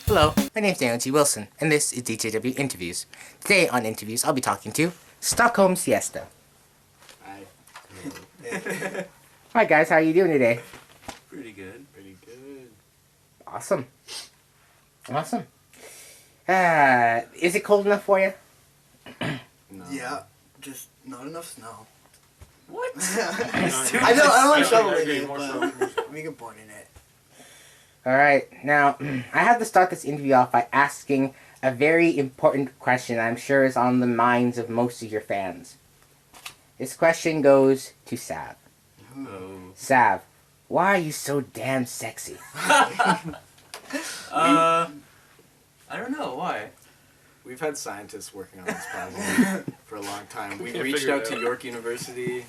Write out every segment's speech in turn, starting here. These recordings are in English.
Hello, my name's Daniel G. Wilson, and this is DGAW Interviews. Today on Interviews, I'll be talking to Stockholm Siesta. Hi. Hi guys, how are you doing today? Pretty good. Pretty good. Awesome. Awesome. Is it cold enough for you? No. Yeah, just not enough snow. What? I don't like shoveling it, but we get born in it. Alright, now, I have to start this interview off by asking a very important question I'm sure is on the minds of most of your fans. This question goes to Sav. Oh. Sav, why are you so damn sexy? I don't know why. We've had scientists working on this problem for a long time. We reached out to York University,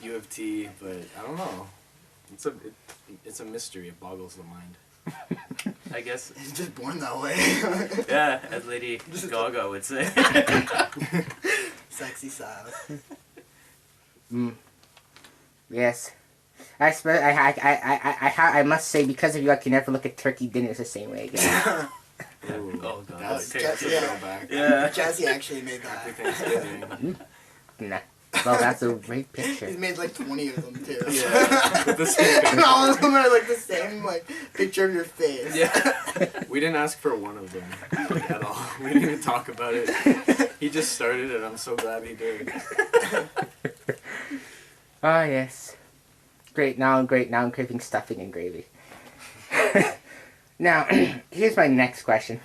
U of T, but I don't know. It's a mystery. It boggles the mind. I guess. He's just born that way. Yeah, as Lady Gaga would say. Sexy Sav. Yes. I must say, because of you, I can never look at turkey dinners the same way again. Ooh, oh god. That's That's a yeah. throwback. Yeah. Jazzy actually made Happy that. Thanksgiving. Nah. Well, that's a great picture. He's made like 20 of them too. Yeah. With the same And all of them are like the same like picture of your face. Yeah. We didn't ask for one of them like, at all. We didn't even talk about it. He just started it. I'm so glad he did. Ah, yes. Great. Now I'm craving stuffing and gravy. Now, here's my next question.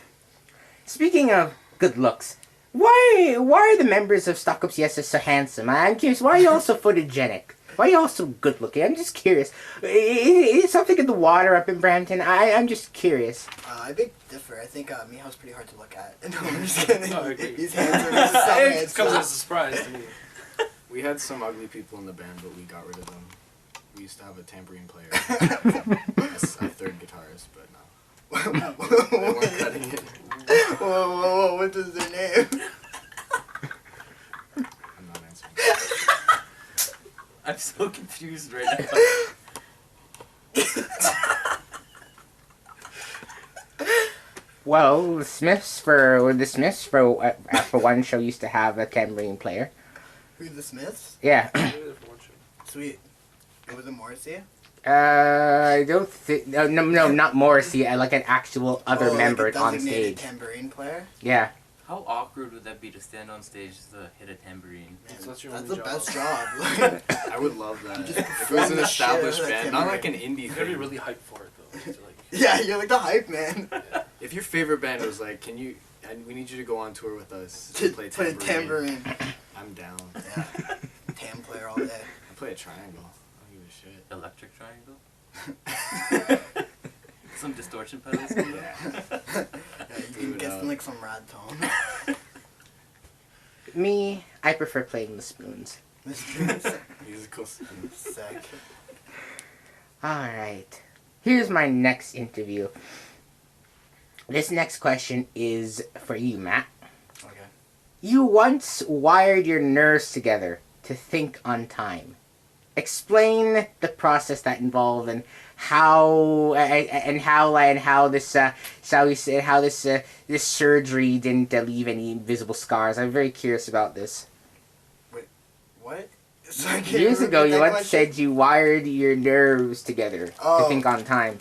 Speaking of good looks, why are the members of Stockholm Siesta so handsome? I'm curious, why are you all so photogenic? Why are you all so good looking? I'm just curious. Is something in the water up in Brampton? I'm just curious. I beg differ. I think Mihal's pretty hard to look at. No, I'm just kidding. No, I agree. He's handsome. He's so handsome. It comes as a surprise to me. We had some ugly people in the band, but we got rid of them. We used to have a tambourine player as a third guitarist, but no. They weren't cutting it. Whoa, what is their name? I'm not answering. I'm so confused right now. Well, the Smiths for one show used to have a tambourine player. Who's the Smiths? Yeah. Sweet. It was a Morrissey? I don't think... No, not Morrissey. Like an actual other member like a on designated stage. tambourine player? Yeah. How awkward would that be to stand on stage to hit a tambourine? Man, That's your that's only the job. best job. I would love that. Just If it was an perform the established shit out of band, that not like an tambourine. indie You gotta be thing. really hyped for it though. To, like, Yeah, you're like the hype man. If your favorite band was like, and we need you to go on tour with us To to play play tambourine, tambourine. I'm down. Yeah. Tam player all day. I play a triangle. I don't give a shit. Electric triangle? Some distortion pedals? Yeah. Yeah, you Do can it get up. some, like some rad tone. Me, I prefer playing the spoons. Musical spoons. Sick. Alright. Here's my next interview. This next question is for you, Matt. Okay. You once wired your nerves together to think on time. Explain the process that involved and how this surgery didn't leave any visible scars. I'm very curious about this. What? So I can't Years repeat ago, you that once question? said you wired your nerves together to Oh. think on time.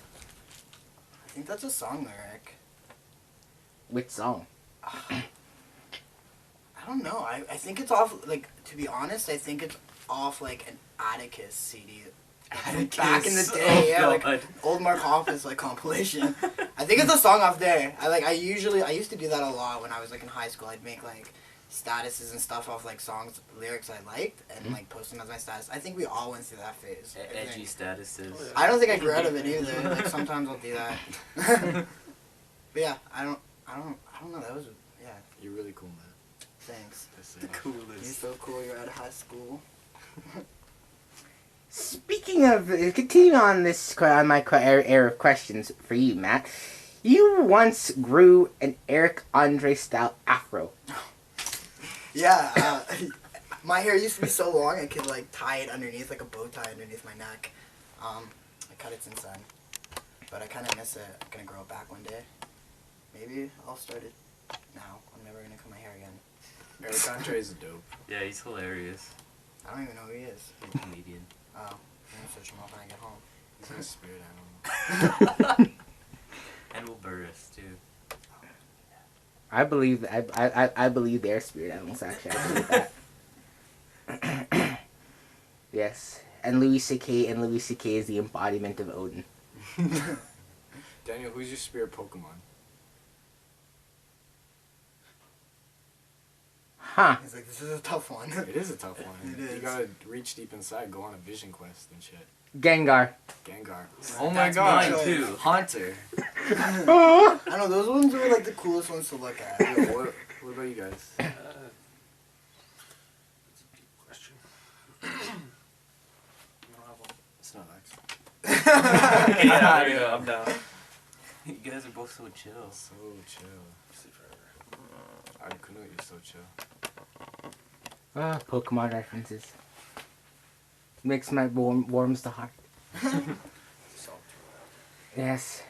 I think that's a song lyric. Which song? I don't know. I think it's off, like, to be honest, I think it's off, like, an Atticus CD. Atticus. Back in the day, Oh, yeah, God. like, old Mark Hoppus, like, compilation. I think it's a song off there. I used to do that a lot when I was, like, in high school. I'd make, like, statuses and stuff off, like, songs, lyrics I liked, and, like, post them as my status. I think we all went through that phase. I Edgy think. statuses. Oh, yeah. I don't think I grew out of it either. Like, sometimes I'll do that. But yeah, I don't know. That was, yeah, You're really cool, man. thanks. Just The saying. You're coolest. so cool. You're out of high school. Speaking of, continue on my era of questions for you, Matt. You once grew an Eric Andre style afro. Yeah, my hair used to be so long I could like tie it underneath, like a bow tie underneath my neck. I cut it since then. but I kind of miss it. I'm gonna grow it back one day. Maybe I'll start it now. I'm never gonna cut my hair again. Eric Andre is dope. Yeah, he's hilarious. I don't even know who he is. He's a comedian. Oh, I'm gonna search him up when I get home. He's a spirit animal. And will Burris, too. I believe I believe they're spirit animals. Actually, I believe that. Yes, and Louis C.K. is the embodiment of Odin. Daniel, who's your spirit Pokemon? Huh? He's like, this is a tough one. It is a tough one. It You is. gotta reach deep inside, go on a vision quest and shit. Gengar. Gengar. Oh my That's god. mine, too. Haunter. Oh. I know, those ones were like the coolest ones to look at. Yo, what about you guys? That's a deep question. I don't have one. It's not Lex. Yeah, there you go. I'm down. You guys are both so chill. So chill. Sleep forever. Articuno, you're so chill. Ah, Pokemon references. Makes my warms the heart. Yes.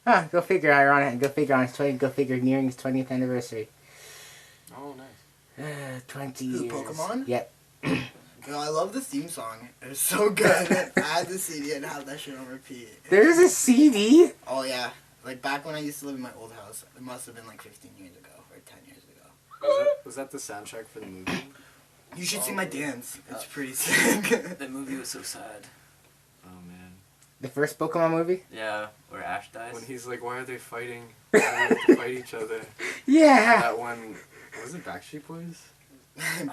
Ah, go figure. Ironic. Go figure on his 20. Go figure nearing his 20th anniversary. Oh, nice. 20 Who, years. Pokemon? Yep. Yo, I love the theme song. It was so good. I had the CD and have that shit on repeat. There's a CD. Oh yeah, like back when I used to live in my old house. It must have been like 15 years ago or 10 years ago. Was that the soundtrack for the movie? You should see my dance. It's pretty sick. That movie was so sad. Oh man. The first Pokemon movie. Yeah, where Ash dies. When he's like, why are they fighting? Why do they have to fight each other? Yeah. That one, was it Backstreet Boys?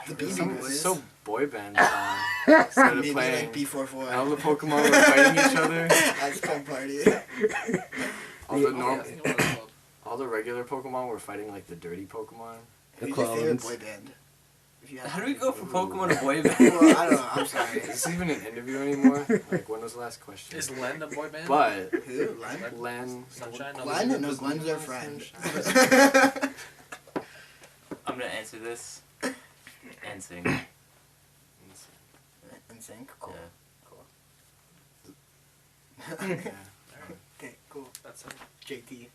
The Beastie Some Boys. so boy band song. Started Maybe playing. like B44. And all the Pokemon were fighting each other. Ice Cream Party. All the Oh, normal, yeah, I think what it's called. all the regular Pokemon were fighting like the dirty Pokemon. The Who's your favorite clones. boy band? If you had How to do we pick. go from Pokemon to boy band? Well, I don't know. I'm sorry. Is this even an interview anymore? Like, when was the last question? Is Len a boy band? But Who? Len? Len, Sunshine? Glenn? No, Glenn's our friend. I'm gonna answer this and sing. In sync? Cool. Yeah. Cool. yeah. Okay, cool. That's it. JT.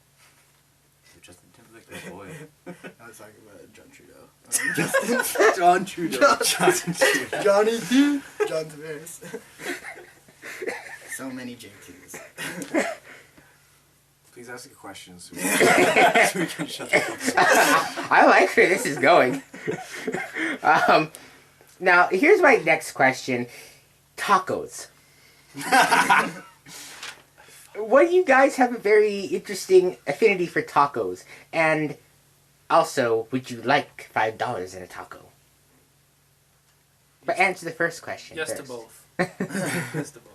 Justin Timberlake, the boy. I was talking about John Trudeau. Justin. John Trudeau. John Trudeau. Johnny T. John Tavares. So many JTs. Please ask a question so we can shut the fuck up. I like where this is going. Now, here's my next question. Tacos. What do you guys have a very interesting affinity for tacos? And also, would you like $5 in a taco? But answer the first question Yes to first. both. Yes to both.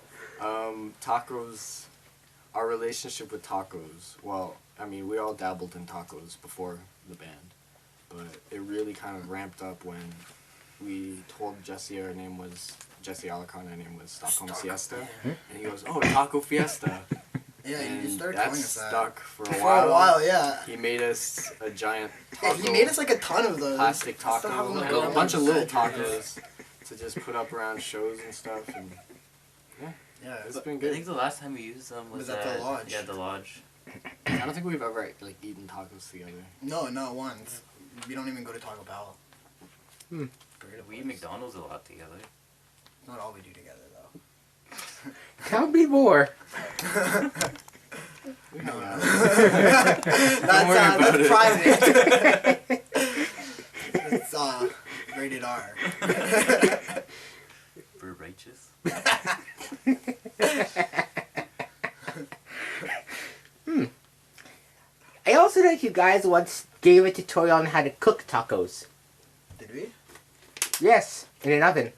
Tacos, our relationship with tacos, well, I mean, we all dabbled in tacos before the band, but it really kind of ramped up when we told Jesse Jesse Alicon, our name was Stockholm Siesta, and he goes, oh, Taco Fiesta. Yeah, you And just started that calling us that. stuck for a For while. a while, yeah. He made us a giant Yeah, taco, he made us like a ton of those. plastic I still taco, have them, like, and on a my bunch of little refrigerator. tacos to just put up around shows and stuff, and Yeah, it's But been I good. think the last time we used them was, Was at the lodge. Yeah, the lodge. I don't think we've ever like eaten tacos together. no, not once. We don't even go to Taco Bell. Hmm. We eat McDonald's a lot together. Not all we do together, though. Tell me more. We hung out. That's worry about that's it. private. It's rated R. We're righteous. I also know you guys once gave a tutorial on how to cook tacos. Did we? Yes, in an oven.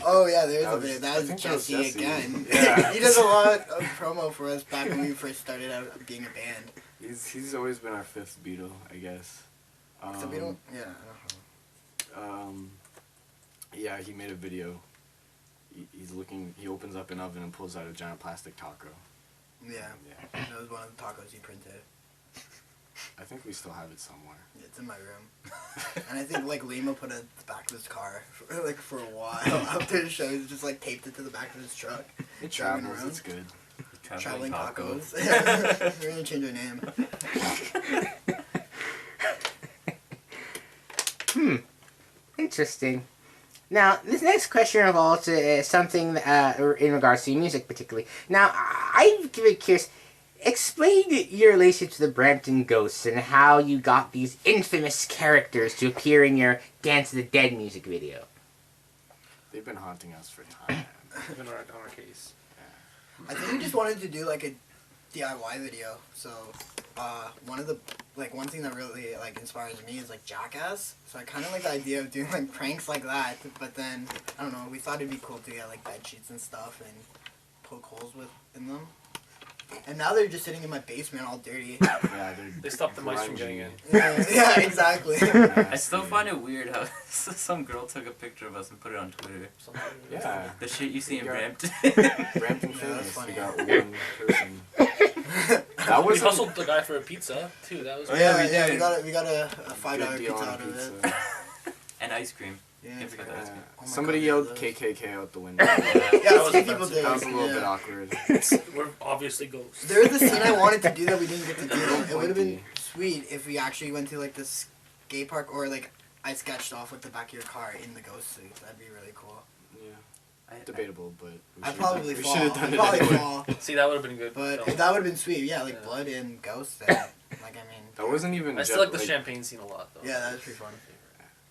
Oh yeah, there's That a was- bit. I That was think that was Jesse Jesse. again. Yeah. He does a lot of promo for us back when we first started out being a band. He's always been our fifth Beatle, I guess. So we don't. Yeah. I don't know. Yeah, he made a video. He's looking. He opens up an oven and pulls out a giant plastic taco. Yeah. Yeah. That was one of the tacos he printed. I think we still have it somewhere. It's in my room. And I think like Lima put it at the back of his car for a while after the show. He's just like taped it to the back of his truck. It Driving travels. around. It's good. Traveling Taco. Tacos. We're gonna change our name. Interesting. Now, this next question involves something in regards to music, particularly. Now, I'm very curious. Explain your relationship to the Brampton Ghosts and how you got these infamous characters to appear in your Dance of the Dead music video. They've been haunting us for time. They've been on our case. I think we just wanted to do like a DIY video. So, one thing that really like inspires me is like Jackass. So I kind of like the idea of doing like pranks like that. But then I don't know. We thought it'd be cool to get like bed sheets and stuff and poke holes in them. And now they're just sitting in my basement all dirty. Yeah, They stopped the mice from getting in. Yeah, exactly. I still find it weird how some girl took a picture of us and put it on Twitter. Yeah. The shit you see in Brampton. Brampton Yeah, that's famous. funny. We got one person. That We was hustled the guy for a pizza too. That was Oh, yeah, we yeah, did. we got a $5 deal pizza on out of it. pizza. And ice cream. Yeah, Can't forget that ice cream. Oh my Somebody God, yelled those. KKK out the window. Yeah, That was some people offensive. did. That was a little yeah. bit awkward. We're obviously ghosts. There was a scene I wanted to do that we didn't get to do. Real It would have been pointy. sweet if we actually went to like the skate park or like I sketched off with the back of your car in the ghost suit. That'd be really cool. Yeah. Debatable, but we I'd should've probably done- fall. We should have done I'd it probably anyway. fall. See, that would have been good. But film. that would have been sweet. Yeah, like Yeah. blood and ghosts. There. Like I mean, That wasn't even. I still like the champagne scene a lot though. yeah, that was pretty fun.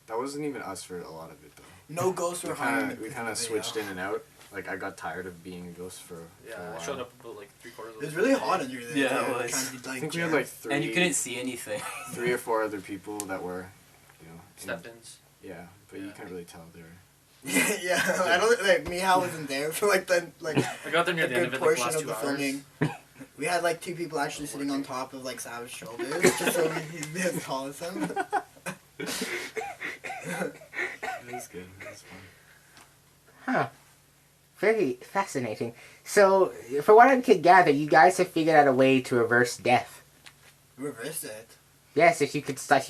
That wasn't even us for a lot of it though. No ghosts were harmed. We kind of switched in and out. Like I got tired of being a ghost for a Yeah, while. I showed up about like 3/4 of It was really hot under there. Yeah, it too, was. trying to be, like, I think we had jammed. like three. And you couldn't see anything. 3 or 4 other people that were, in- Step-ins. Yeah, but you Yeah. can't really tell they were. Yeah, I don't like Mihal wasn't there for like the I got there near a the end good of it, like portion last of 2 the hours. filming. We had like 2 people actually sitting on top of like Sav's shoulders just so he'd be as tall as him. It was good. It was fun. Huh. Very fascinating. So, for what I could gather, you guys have figured out a way to reverse death. Reversed it. Yes, if you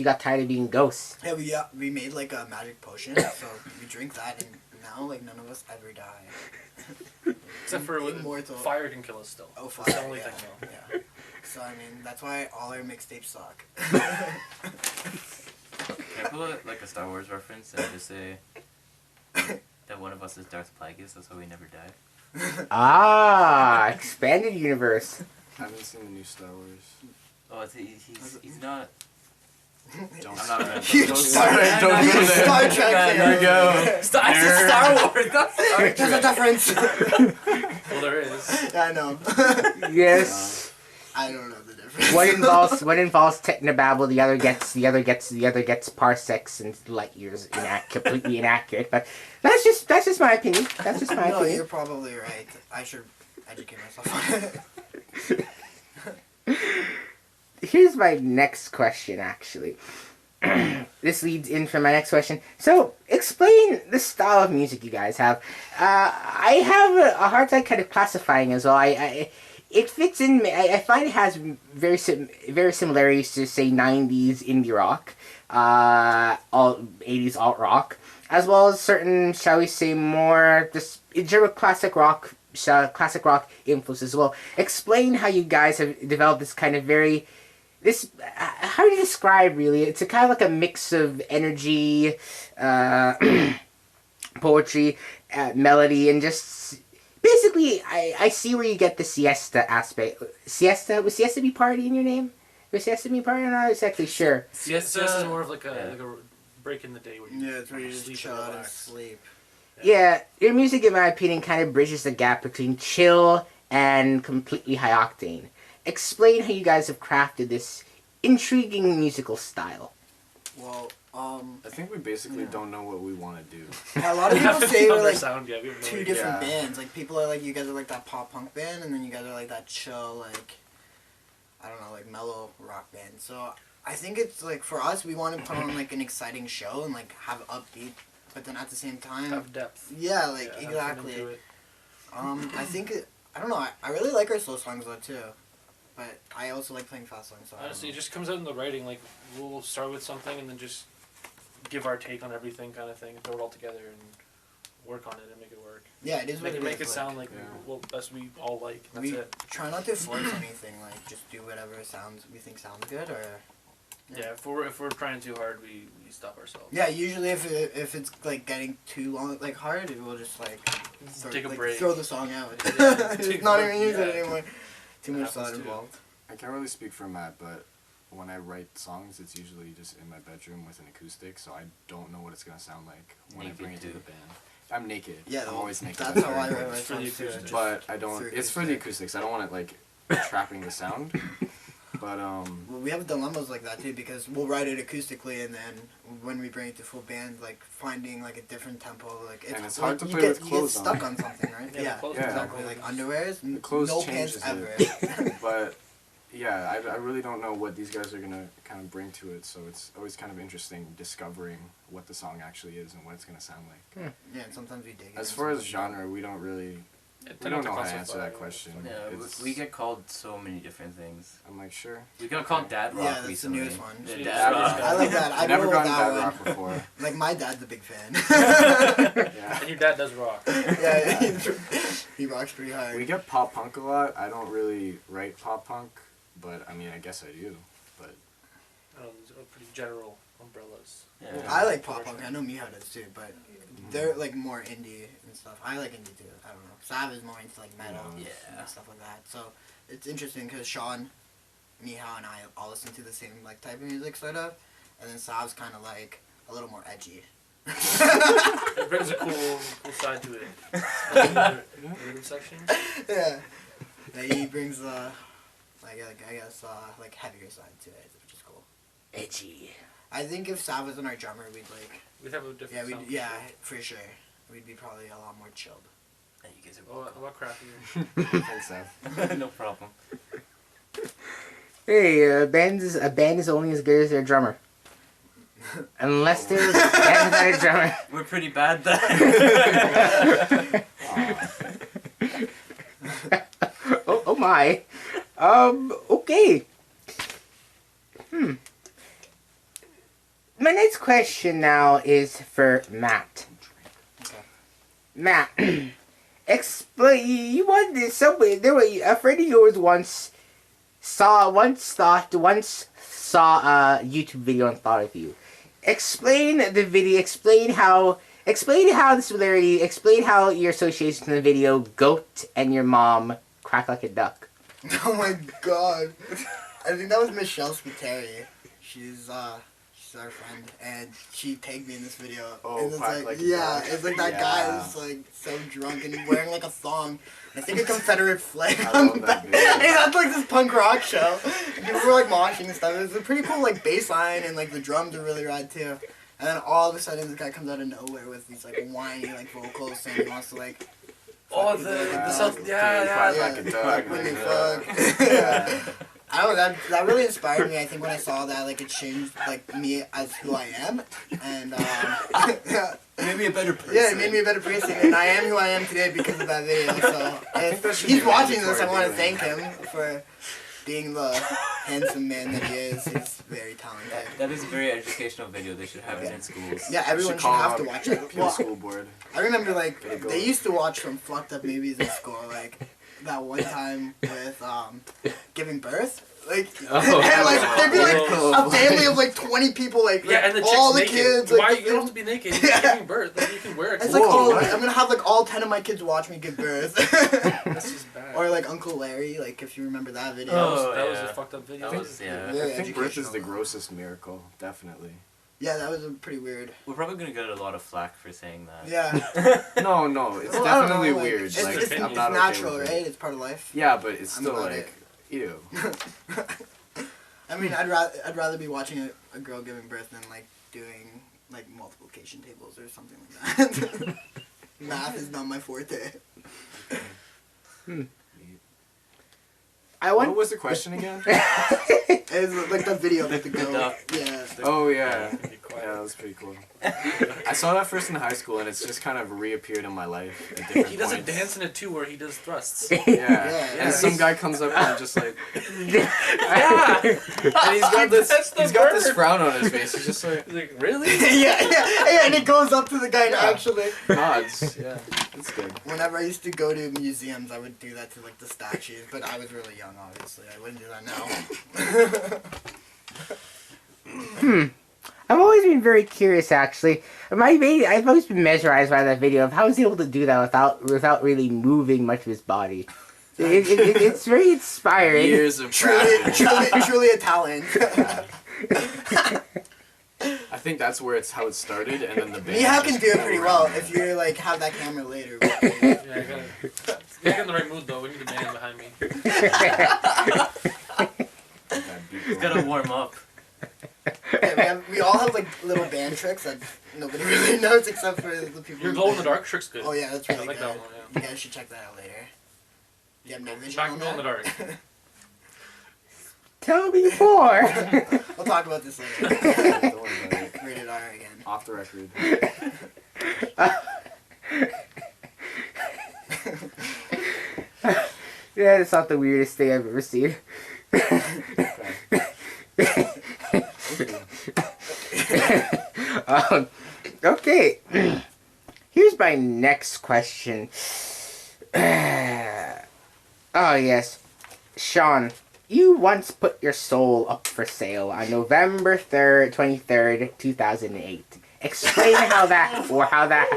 got tired of being ghosts. Yeah, we made like a magic potion, so we drink that, and now like none of us ever die. Except for Immortal. fire can kill us still. Oh, That's the fire, only yeah. thing though. Yeah. So I mean, that's why all our mixtapes suck. Can I put like a Star Wars reference and just say that one of us is Darth Plagueis, that's why we never die? Ah, expanded universe. I haven't seen the new Star Wars. Oh, he's not. Don't I'm not gonna. Huge don't- Star- don't go huge there. Star Trek Yeah, fan. Here we go. I said Star Wars. Not Star There's a Trek. difference. Well, there is. I know. Yes. I don't know the difference. One involves technobabble, the other gets parsecs and light years completely inaccurate. But that's just my opinion. That's just my No, opinion. you're probably right. I should educate myself on it. Here's my next question, actually. This leads in from my next question. So, explain the style of music you guys have. I have a hard time kind of classifying as well. It fits in. I find it has very similarities to, say, 90s indie rock, 80s alt rock, as well as certain, shall we say, more just general classic rock influence as well. Explain how you guys have developed this kind of how do you describe, really? It's a kind of like a mix of energy, poetry, melody, and just basically, I see where you get the siesta aspect. Siesta? Would siesta be party in your name? Would siesta be party? I'm not exactly sure. Siesta is more of like a break in the day where you Yeah, it's where you just sleep chill and out and relax. sleep. Yeah, your music, in my opinion, kind of bridges the gap between chill and completely high octane. Explain how you guys have crafted this intriguing musical style. Well, I think we basically Yeah. don't know what we want to do. a lot of people say we're like sound, yeah, we have no 2 idea. different Yeah. bands. Like people are like, you guys are like that pop punk band, and then you guys are like that chill, like I don't know, like mellow rock band. So I think it's like for us, we want to put on like an exciting show and like have upbeat, but then at the same time, Have depth. yeah, like Yeah, have exactly. something to it. I think I don't know. I really like our slow songs though too, but I also like playing fast songs. So I don't Honestly, it know. just comes out in the writing. Like we'll start with something and then just give our take on everything, kind of thing, and throw it all together. And work on it and make it work. Yeah, it is what Make it is, sound like that's we all like. And that's we it. try not to force anything. Like just do whatever we think sounds good, or. Yeah, if we're trying too hard, we stop ourselves. Yeah, usually if it's like getting too long, like hard, we'll just like take a break, throw the song out. Yeah, Just not even use it yeah. anymore. Too That much thought happens too. involved. I can't really speak for Matt, but when I write songs, it's usually just in my bedroom with an acoustic, so I don't know what it's gonna sound like when I bring it to the band. I'm naked. Yeah, I'm always naked. That's how I write my For the songs too. acoustic. But I don't. Through It's for the acoustic. acoustics. I don't want it like trapping the sound. But Well, we have dilemmas like that too because we'll write it acoustically and then when we bring it to full band, like finding like a different tempo, like And it's like, hard to you play get, with clothes you get stuck on. on something, right? Yeah, the clothes Yeah. Exactly. Like underwears, the clothes no changes pants ever. it. But yeah, I really don't know what these guys are gonna kind of bring to it. So it's always kind of interesting discovering what the song actually is and what it's gonna sound like. Yeah, and sometimes we dig it. As and far as sometimes genre, we don't really. Yeah, We don't know how to answer that question. Yeah, It's- we get called so many different things. I'm like, sure. We got called Dad Rock Yeah, that's the recently. newest one. The Yeah, Dad Rock. Rock. I like that. I've I'd never roll with gotten that that one. rock before. Like my dad's a big fan. Yeah. And your dad does rock. Yeah, he rocks pretty hard. We get pop punk a lot. I don't really write pop punk, but I mean, I guess I do. But These are pretty general umbrellas. Yeah. I like pop punk. I know Miha does too, but they're like more indie and stuff. I like indie too. I don't know. Sav is more into like metal Yeah. and stuff like that. So it's interesting because Sean, Miha, and I all listen to the same like type of music sort of, and then Sav's kind of like a little more edgy. It brings a cool side to it. The rhythm section. Yeah. He brings like I guess like heavier side to it, which is cool. Edgy. I think if Sav wasn't our drummer, we'd like We'd have a different yeah sound. yeah for sure. We'd be probably a lot more chilled. And you guys Oh, what crap thanks, Seth. are no problem. Hey, a band is only as good as their drummer. Unless their band without a drummer. We're pretty bad then. Oh my. Okay. My next question now is for Matt. Okay. Matt, explain. You wanted somebody. There were a friend of yours once saw a YouTube video and thought of you. Explain the video. Explain how the similarity. Explain how your association in the video "Goat" and your mom "Quack Like a Duck." Oh my god. I think that was Michelle Spiteri. She's our friend, and she tagged me in this video. Oh, and it's Quack like, Like a yeah, Duck. it's like that guy is like so drunk and wearing like a thong. I think a Confederate flag I on love the that back. video. And that's like this punk rock show. People were like moshing and stuff. It's a pretty cool like bass line, and like the drums are really rad too. And then all of a sudden, this guy comes out of nowhere with these like whiny like vocals, saying he wants to like. Oh, fuck the with South, Quack yeah. Like a Duck. When they Yeah. fuck. Yeah. I don't know, that really inspired me. I think when I saw that, like, it changed, like, me as who I am, and, yeah, Maybe a better person. it made me a better person, and I am who I am today because of that video, so, think that if should he's be watching this, I mandatory want to viewing. thank him for being the handsome man that he is. He's very talented. That is a very educational video. They should have it in schools. Yeah, everyone should call have to up watch it. Peel Well, School Board. I remember, like, Get it going. they used to watch some fucked up movies in school, like, that one time with, giving birth. Like, Oh, and like there'd be like cool. a family of like 20 people, like, Yeah, and the all chick's the naked. kids. Why Like, you don't have to be naked? You're Yeah. giving birth. Like, you can wear a it's clothes. like, oh, what? I'm gonna have like all 10 of my kids watch me give birth. That's just bad. Or like Uncle Larry, like if you remember that video. Oh, that was yeah. a fucked up video. That was, yeah. Very I think birth is educational. the grossest miracle, definitely. Yeah, that was a pretty weird. We're probably gonna get a lot of flack for saying that. Yeah. No, it's Well, I don't definitely know, like, weird. It's, like, it's, I'm it's not natural, okay with right? it. It's part of life. Yeah, but it's I'm still about like, it. ew. I mean, I'd rather be watching a girl giving birth than like doing like multiplication tables or something like that. Math is not my forte. I What want. was the question again? It's like the video that the goat. duck. Yeah. Oh yeah. Be quiet. Yeah, that was pretty cool. I saw that first in high school, and it's just kind of reappeared in my life at different He does a points. dance in it too, where he does thrusts. Yeah. Yeah. And some guy comes up and just like, Yeah. and he's got this, That's the he's got this bird. frown on his face. He's just like He's like, really? yeah, and it goes up to the guy and Yeah. actually. nods. Yeah, it's good. Whenever I used to go to museums, I would do that to like the statues, but I was really young, obviously. I wouldn't do that now. I've always been very curious, actually. I've always been mesmerized by that video of how he's able to do that without really moving much of his body. It's very inspiring. Years of truly, practice. truly a talent. I think that's where how it started, and then the band. Mihao can just do it grew pretty around well that. if you like have that camera later. Yeah, I gotta get in the right mood though. We need a band behind me. That'd be He's cool. gotta warm up. Yeah, we all have like little band tricks that nobody really knows except for the people. Your in glow in the band. dark trick's good. Oh yeah, that's I really like good. that one. Yeah. You guys should check that out later. You have no vision Back on glow in the that? dark. Tell me more. We'll talk about this later. Don't worry about it. Rated R again. Off the record. Yeah, that's not the weirdest thing I've ever seen. Okay. Here's my next question. Oh, yes. Sean, you once put your soul up for sale on November 23rd, 2008. Explain how that happened. Remember that?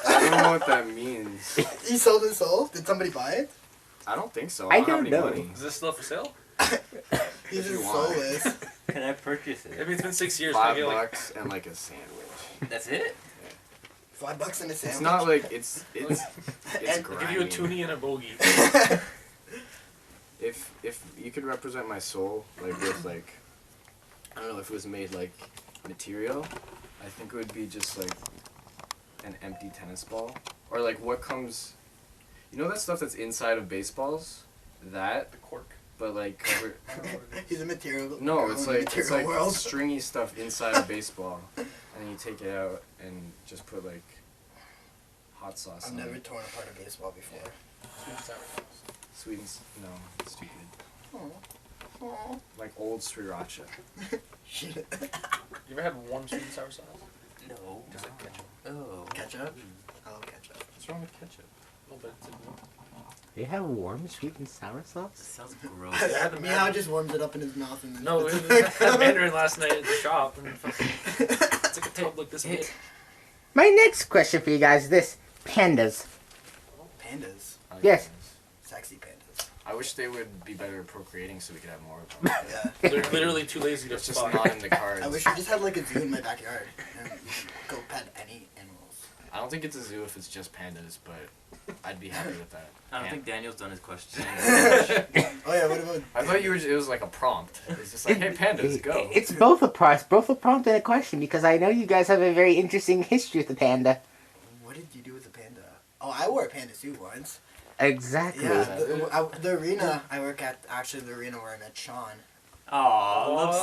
I don't know what that means. He sold his soul? Did somebody buy it? I don't think so. I I don't have don't any know. money. Is this still for sale? He's If you just want. soulless. Can I purchase it? I mean, it's been 6 years. Can I get, like, $5 and like a sandwich. That's it? $5 in a sandwich. It's not like it's And I'll grimy. give you a toonie and a bogey. If you could represent my soul like with like I don't know if it was made like material, I think it would be just like an empty tennis ball or like what comes. You know that stuff that's inside of baseballs, that The cork. but like covered. He's a material. No, it's like material world. stringy stuff inside a baseball, and then you take it out and just put like hot sauce. I've on never it. torn apart a baseball before. Sweet and sour. Sweetens no, it's stupid. Aw. Like old sriracha. Shit. You ever had warm sweet and sour sauce? No. Just like ketchup. Oh. Ketchup? I love ketchup. What's wrong with ketchup? A little bit. It's like- They have warm sweet and sour This sauce? sounds gross. had the Meow Mandarin. just warms it up in his mouth and then No, puts we it had Mandarin last night at the shop, and fucking, it's like a tape like this big. My next question for you guys is this. Pandas. Pandas. I like Yes. those. Sexy pandas. I wish they would be better at procreating so we could have more of them. Yeah. They're literally too lazy to It's just spot. not in the cards. I wish we just had like a zoo in my backyard and go pet any animals. I don't think it's a zoo if it's just pandas, but I'd be happy with that. I don't think Daniel's done his question. Oh yeah, what about? I thought it was like a prompt. It's just like, hey, pandas, go. It's both a prompt and a question because I know you guys have a very interesting history with the panda. What did you do with the panda? Oh, I wore a panda suit once. Exactly. Yeah, the arena I work at, actually the arena where I met Sean. Aw, love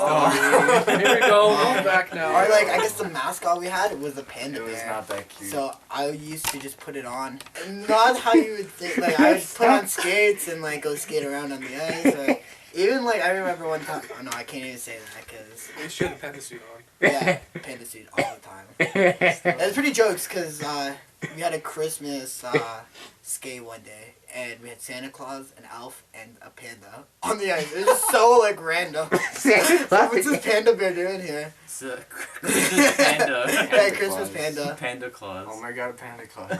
story. Here we go. Going back now. Or like, I guess the mascot we had was a panda It was bear. not that cute. So I used to just put it on. Not how you would think. Like I would put on skates and like go skate around on the ice. Or even like I remember one time. Oh no, I can't even say that because We should have the panda suit on. yeah, panda suit all the time. It was pretty jokes because we had a Christmas skate one day and we had Santa Claus, an elf, and a panda on the ice. It was just so like random. What's this panda bear doing here? It's a Christmas panda. Yeah, Christmas panda. Panda Claus. Oh my god, Panda Claus.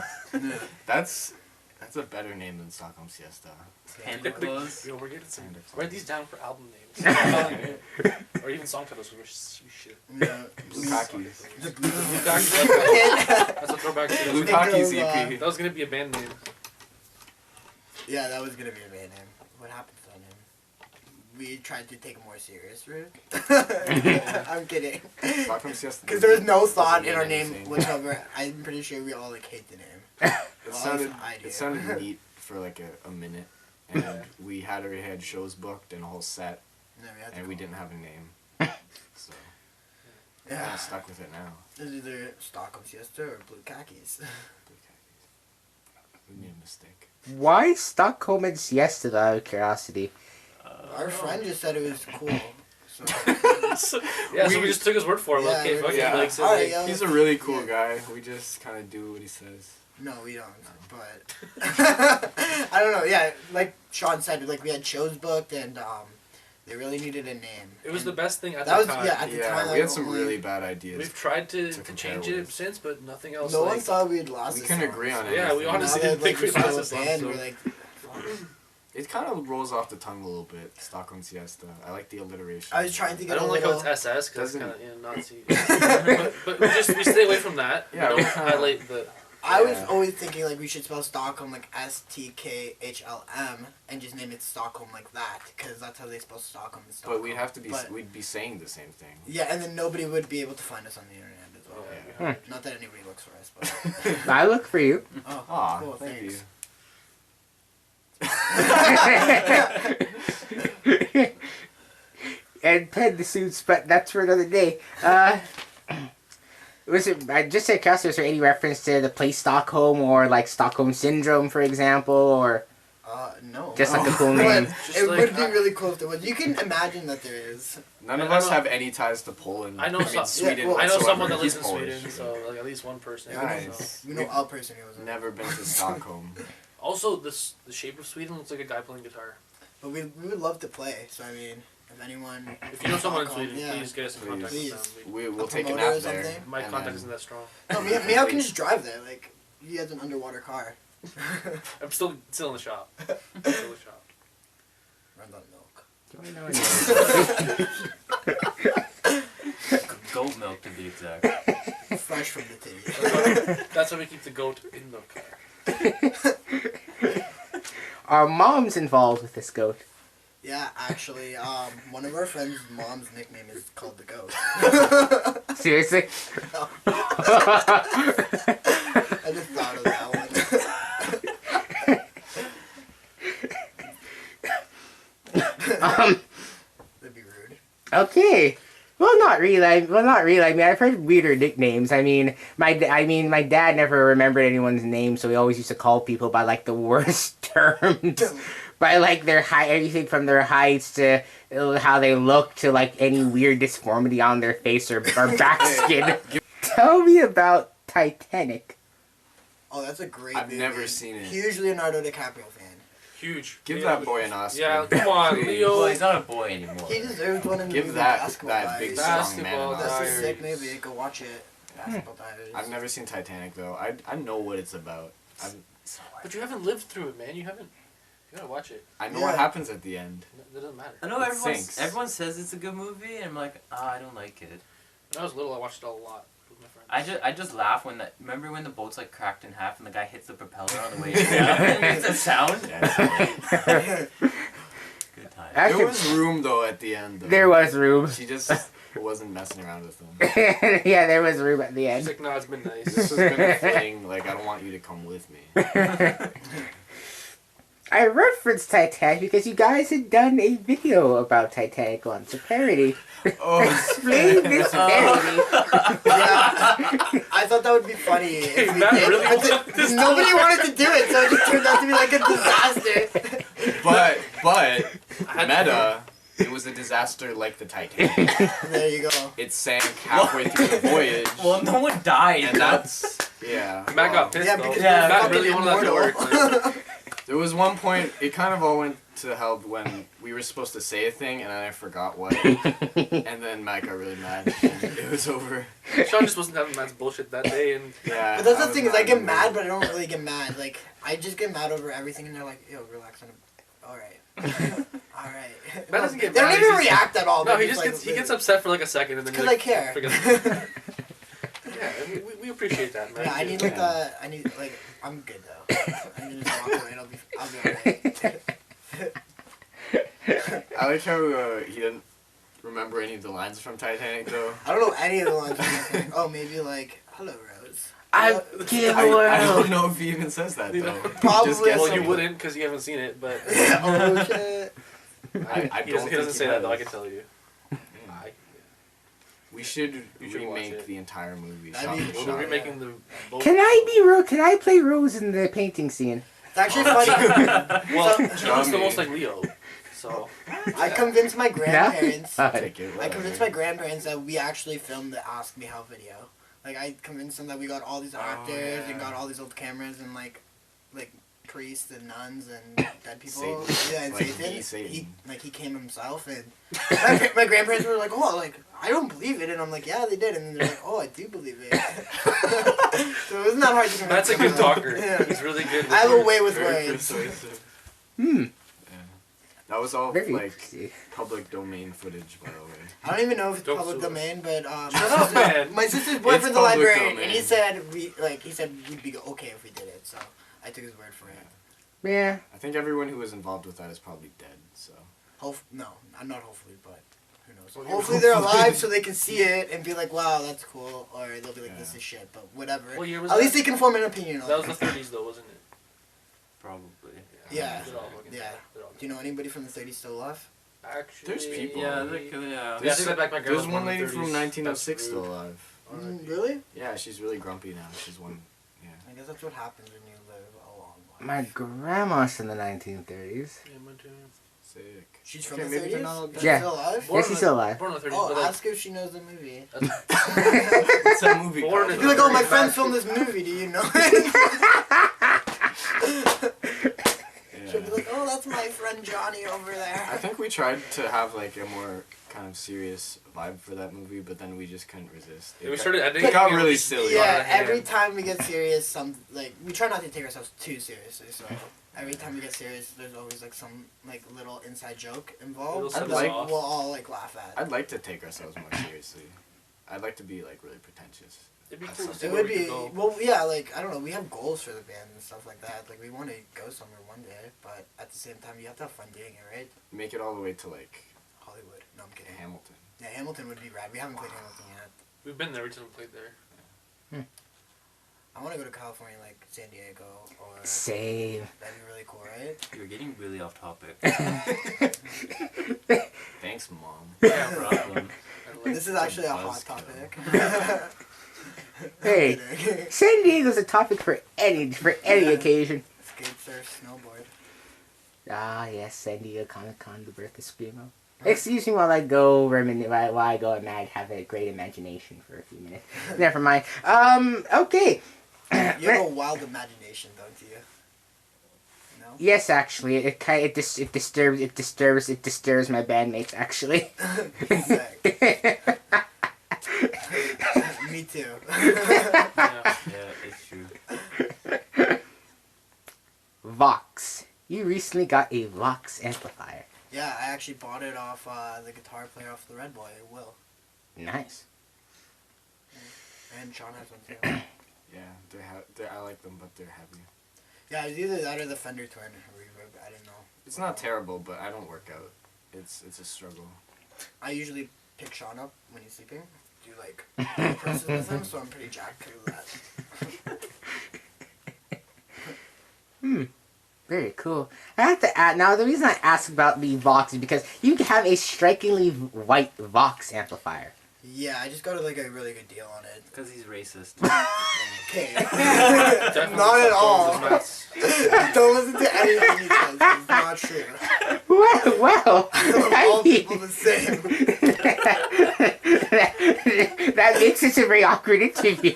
That's a better name than Stockholm Siesta. Panda Claus. Yo, we're getting some. Panda Claus. Write these down for album names. Or even song titles. We shit. Yeah. Bukakis. The That's a throwback to the Bukakis Think of, EP. That was gonna be a band name. Yeah, that was gonna be a band name. What happened to that name? We tried to take a more serious route. I'm kidding. Stockholm Siesta. Because there was no thought doesn't in our mean name anything. whatsoever. I'm pretty sure we all like hate the name. It sounded, I do. it sounded neat for like a minute, and we had already had shows booked and a whole set, and we didn't have a name. So we're Yeah. kind of stuck with it now. It's either Stockholm Siesta or Blue Khakis. We made a mistake. Why Stockholm and Siesta, though, out of curiosity? Our friend just said it was cool. So. So we just took his word for it. Yeah, Okay, fuck it. yeah. Like, so, Alright, like, yeah. He's a really cool guy. We just kind of do what he says. No, we don't. But I don't know. Yeah, like Sean said, like we had shows booked and they really needed a name. it was And the best thing at that the was time. yeah at the time. We like, had some only- really bad ideas. We've tried to compare change it with. since, but nothing else. No like, one thought we'd last. We this couldn't long. agree on it. Yeah, we Now honestly that, didn't think like, we'd we're last still this a long. band, So. we're like, It kind of rolls off the tongue a little bit. Stockholm Siesta. I like the alliteration. I was trying to I get don't a like how little. it's SS because it's Doesn't- kind of Nazi. but we stay away from that. Yeah, we we don't kinda- highlight the. I was Yeah. always thinking like we should spell Stockholm like STKHLM and just name it Stockholm like that because that's how they spell Stockholm in Stockholm. But we'd have to be. But- We'd be saying the same thing. Yeah, and then nobody would be able to find us on the internet as well. Yeah. Not that anybody looks for us, but. I look for you. Oh, Aw, cool, thank thanks. And pen the suits, but that's for another day. Was it? I just said, Cass, was there any reference to the place Stockholm or like Stockholm Syndrome, for example, or No. just like a cool But name? Just it like- would be really cool if there was. You can imagine that there is. None of I us know- have any ties to Poland. I know some- Sweden. well, I know whatsoever. someone that lives He's in Polish. Sweden, so like at least one person. Nice. You know, a person who was. Never been to Stockholm. Also, the shape of Sweden looks like a guy playing guitar. But we would love to play. So I mean, if anyone. If you know someone in Stockholm, Sweden, yeah. please get us in contact Please. with them. We'll A take a promoter or nap there. something? My and contact then- isn't that strong. No, Meow can just drive there. Like he has an underwater car. I'm still in the shop. Still in the shop. Runs on milk. Goat milk to be exact. Fresh from the titty. That's why we keep the goat in the car. Are moms involved with this goat? Yeah, actually, one of our friends' mom's nickname is called the Goat. Seriously? I just thought of that one. That'd be rude. Okay. Well, not really. I mean, I've heard weirder nicknames. I mean, my dad never remembered anyone's name, so he always used to call people by like the worst terms, by like their height, everything from their heights to how they look to like any weird disformity on their face or back skin. Tell me about Titanic. Oh, that's a great I've movie. never seen it. Huge Leonardo DiCaprio fan. Huge. Give Yeah, that boy an Oscar. Yeah, come on, Please. Leo. Well, he's not a boy anymore. He deserves one in the Give movie that Basketball big Diaries. strong man Basketball an That's Oscar. a sick Diaries. movie. Go watch it. Basketball Diaries. I've never seen Titanic though. I know what it's about. But you haven't lived through it, man. You haven't. You gotta watch it. I know Yeah. what happens at the end. That doesn't matter. I know It everyone. sinks. Everyone says it's a good movie, and I'm like, I don't like it. When I was little, I watched it a lot with my friends. I just laugh when that. Remember when the boat's like cracked in half and the guy hits the propeller on the way down? It makes a sound. Yeah. Good time. Actually, There was room though at the end. Though. there was room. She just wasn't messing around with them. Yeah, there was room at the He's end. like, no, it's been nice. This has been a thing. Like I don't want you to come with me. I referenced Titanic because you guys had done a video about Titanic once, a parody. Oh, Explain this parody. Yeah, I thought that would be funny. If we Matt did, really but wanted this nobody wanted to do it, so it just turned out to be like a disaster. but had- meta. It was a disaster like the Titanic. There you go. It sank halfway through the voyage. Well, no one died. And that's yeah. Matt got pissed Yeah, though. because Yeah, we're Matt fucking really wanted that to work. immortal. There was one point, it kind of all went to hell when we were supposed to say a thing and then I forgot what. And then Matt got really mad and it was over. Sean just wasn't having Matt's bullshit that day, and Yeah. But that's the was thing is I get in the mad, mood. but I don't really get mad. Like I just get mad over everything, and they're like, "Yo, relax on it. All right, all right." Matt doesn't get They don't mad, even he just- react at all. no, They're he just like, gets he gets upset for like a second, and then Because he's like, I care. forget it. Yeah, we appreciate that, man. Yeah, I need like I'm good though. I need to just walk away. And I'll be alright. I like how he didn't remember any of the lines from Titanic though. I don't know any of the lines. Oh, maybe like, "Hello, Rose." I give I don't world. know if he even says that You though. know? Probably. Just Well, Well, guessing. you wouldn't because you haven't seen it, but Oh shit. I he don't doesn't think say that though. I does. can tell you. Yeah. We should You should watch remake it. the entire movie. That'd Shot be for cool. We're shot. remaking the. Both. Can I be Can I play Rose in the painting scene? It's actually funny. Well, So- she looks the Johnny. most like Leo. So I convinced my grandparents. Take it, I whatever. convinced my grandparents that we actually filmed the Ask Me How video. Like I convinced them that we got all these actors yeah. and got all these old cameras and like priests and nuns and dead people. Satan. Yeah, and Like, Satan. the Satan. He came himself and my grandparents were like, oh, like I don't believe it, and I'm like, yeah, they did, and then they're like, oh, I do believe it. So it wasn't that hard to convince that's a them. good talker. Yeah. He's really good. With I have a words. way with Very words. persuasive. Hmm. Yeah. That was all Very like public domain footage, by the way. I don't even know if it's Don't public sue us. domain, but Shut up, man. my sister's boyfriend's a public librarian, domain. and he said we'd be okay if we did it. So I took his word for it. Yeah. I think everyone who was involved with that is probably dead. So No, I'm not hopefully, but who knows? Well, Hopefully they're alive so they can see it and be like, wow, that's cool, or they'll be like, this Yeah. is shit. But whatever. What year was At that? least they can form an opinion on That was it. the 30s though, wasn't it? Probably. Yeah. They're all fucking Yeah. dead. They're all Do you know anybody from the 30s still alive? Actually, There's people. Yeah, like, yeah. Yeah, I think that back my there's grandma's one born in lady the from 30s. 1906 That's still rude. alive. Really? Yeah, she's really grumpy now. She's one. Yeah. I guess that's what happens when you live a long life. My grandma's from the 1930s. Yeah, mine too. Sick. She's from Okay, the maybe they're 30s? not all She's dead. Yeah. still alive? Born Yeah, she's still alive. Born in the 30s, Oh, but like, ask her if she knows the movie. What's that movie Born called? in Be like, oh, my Very friend bad. filmed this movie. Do you know it? She'll be Yeah. like, oh, that's my friend Johnny over I there. think we tried to have like a more kind of serious vibe for that movie, but then we just couldn't resist. we started editing. It got and really we- silly. Yeah, Yeah. every time we get serious, we try not to take ourselves too seriously. So every time we get serious, there's always like some like little inside joke involved Little that something we'll all like laugh at. I'd like to take ourselves more seriously. I'd like to be like really pretentious. It'd be cool to see It where would we could be go. well, yeah. Like I don't know, we have goals for the band and stuff like that. Like we want to go somewhere one day, but at the same time, you have to have fun doing it, right? Make it all the way to like Hollywood. No, I'm kidding. Hamilton. Yeah, Hamilton would be rad. We haven't played Hamilton yet. We've been there. We just haven't played there. I want to go to California, like San Diego, or Same. that'd be really cool, right? You're getting really off topic. Thanks, Mom. Yeah, problem. This is actually a hot buzzkill. topic. Hey, I'm kidding. San Diego's a topic for any occasion. Skate, surf, snowboard. Ah, yes, San Diego Comic-Con, the birth of Screamo. Excuse me while I go while I go and have a great imagination for a few minutes. Never mind. Okay. You have a wild imagination, don't you? No. Yes, actually, it disturbs my bandmates. Actually. Sick. Me too. Yeah. Yeah, it's true. Vox. You recently got a Vox amplifier. Yeah, I actually bought it off the guitar player off the Red Boy, Will. Nice. And Sean has one too. Yeah, I like them, but they're heavy. Yeah, it was either that or the Fender Twin Reverb. I didn't know. It's not terrible, but I don't work out. It's a struggle. I usually pick Sean up when he's sleeping. Do like presses with him, so I'm pretty jacked to that. Very cool. I have to add, now the reason I ask about the Vox is because you have a strikingly white Vox amplifier. Yeah, I just got like a really good deal on it. Because he's racist. Okay. Definitely Not at all. sometimes it's Don't listen to anything he says. It's not true. Well, All I mean, people the same. that makes it a very awkward interview.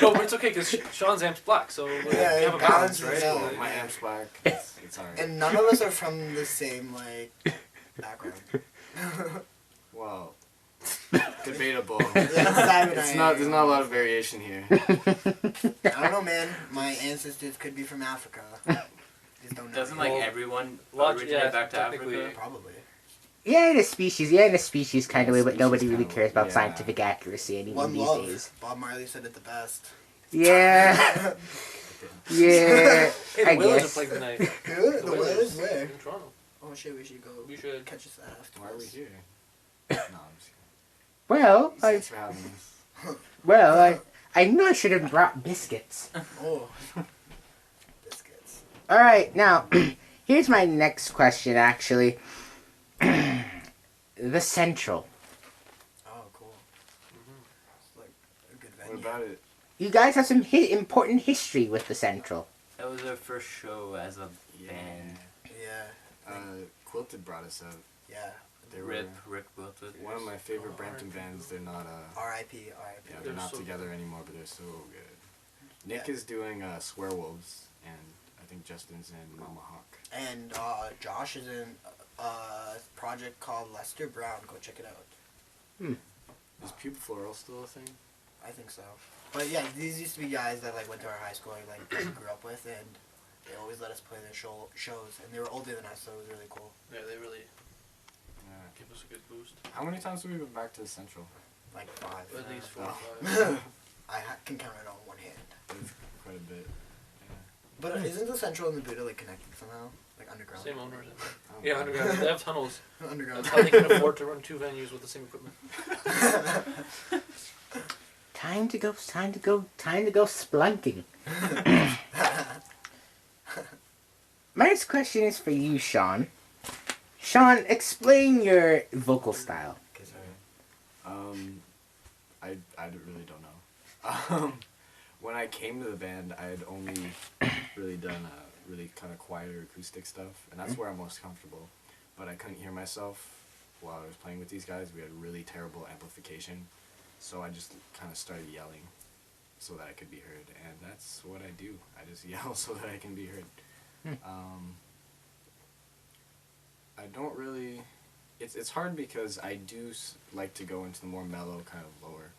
No, but it's okay because Sean's amp's black, so Yeah, we have it a balance, balances right? out. Well, my amp's black. It's alright. And none of us are from the same like background. Wow. Debatable. Yeah, Sam and It's I not. are- There's not a lot of variation here. I don't know, man. My ancestors could be from Africa. Just don't know. Doesn't yet. like Well, everyone log- originate yeah, back to technically. Africa? Probably. Yeah, in a species kind of way, but nobody really kinda cares about yeah. scientific accuracy anymore One these love. days. Bob Marley said it the best. Yeah, yeah, Hey, I the Whalers are guess. playing tonight. Who? The Whalers? Where? In Toronto. Oh shit, we should go We should. catch us after. Why are we here? No, I'm just Well, kidding. Thanks for having us. I knew I should have brought biscuits. Oh. Biscuits. All right, now here's my next question. Actually, the Central. Oh, cool. It's like a good What venue. about it? You guys have some important history with the Central. That was our first show as a band. Yeah. Quilted brought us up. Yeah. They were Rick Wilted. one of my favorite Brampton bands. They're not R.I.P. yeah, R.I.P. they're They're not so together good. anymore, but they're so good. Nick Yeah. is doing Swearwolves, and I think Justin's in Mama Hawk. And Josh is in a project called Lester Brown. Go check it out. Is Pube Floral still a thing? I think so. But yeah, these used to be guys that like went to our high school and like we grew up with, and they always let us play their shows. And they were older than us, so it was really cool. Yeah, they really Yeah. give us a good boost. How many times have we been back to the Central? Like 5. At least 4 Oh. or 5. I can count it on one hand. It's quite a bit. But isn't the Central and the Buddha like connected somehow? Like underground? Same owners. I don't Yeah, know. underground. They have tunnels. Underground. That's how they can afford to run 2 venues with the same equipment. Time to go splunking. My next question is for you, Sean. Sean, explain your vocal style. I really don't know. When I came to the band, I had only really done really kind of quieter acoustic stuff, and that's where I'm most comfortable. But I couldn't hear myself while I was playing with these guys. We had really terrible amplification, so I just kind of started yelling so that I could be heard, and that's what I do. I just yell so that I can be heard. I don't really. It's hard because I do like to go into the more mellow, kind of lower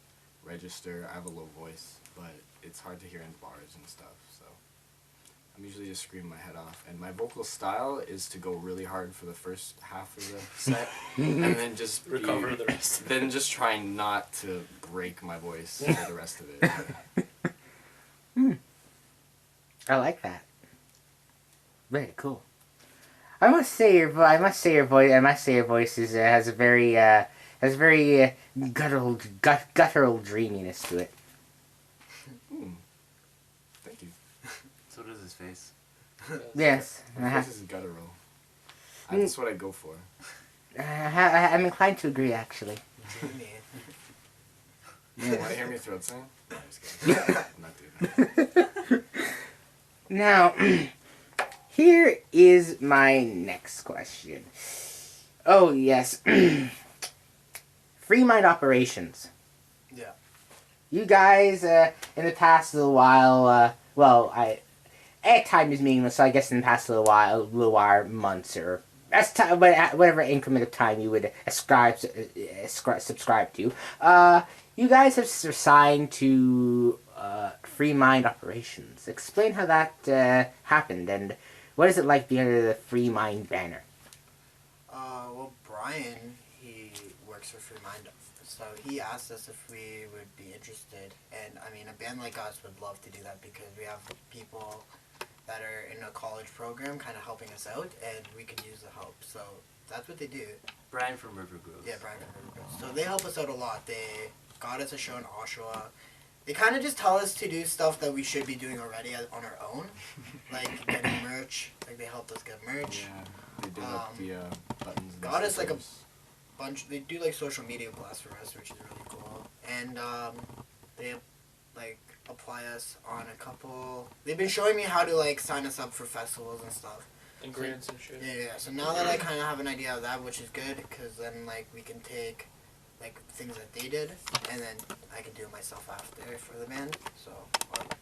register. I have a low voice, but it's hard to hear in bars and stuff, so I'm usually just screaming my head off. And my vocal style is to go really hard for the first half of the set, and then just Recover the rest. Then just trying not to break my voice for the rest of it. I like that. Very cool. I must say your voice has a very guttural dreaminess to it. Thank you. So does his face. Yes, My voice is guttural. That's what I go for. I'm inclined to agree, actually. You want to hear me throat sing? No, I'm just kidding. I'm not doing that. Now, here is my next question. Oh, yes. Free Mind Operations. Yeah. You guys, in the past little while, time is meaningless, so I guess in the past little while, months, or whatever increment of time you would subscribe to, you guys have signed to Free Mind Operations. Explain how that happened, and what is it like being under the Free Mind banner? Well, Brian, he works for Free Mind, so he asked us if we would be interested. And I mean, a band like us would love to do that because we have people that are in a college program kind of helping us out, and we can use the help. So that's what they do. Brian from River Grove. Yeah, Brian from River Grove. So they help us out a lot. They got us a show in Oshawa. They kind of just tell us to do stuff that we should be doing already on our own, like getting merch. Like they helped us get merch. Yeah, they did up the buttons. And got us, like, a stickers. Bunch. They do like social media blasts for us, which is really cool. And they like apply us on a couple. They've been showing me how to like sign us up for festivals and stuff. And grants and shit. Yeah. So now that I kind of have an idea of that, which is good, because then like we can take like things that they did, and then I can do it myself after for the band. So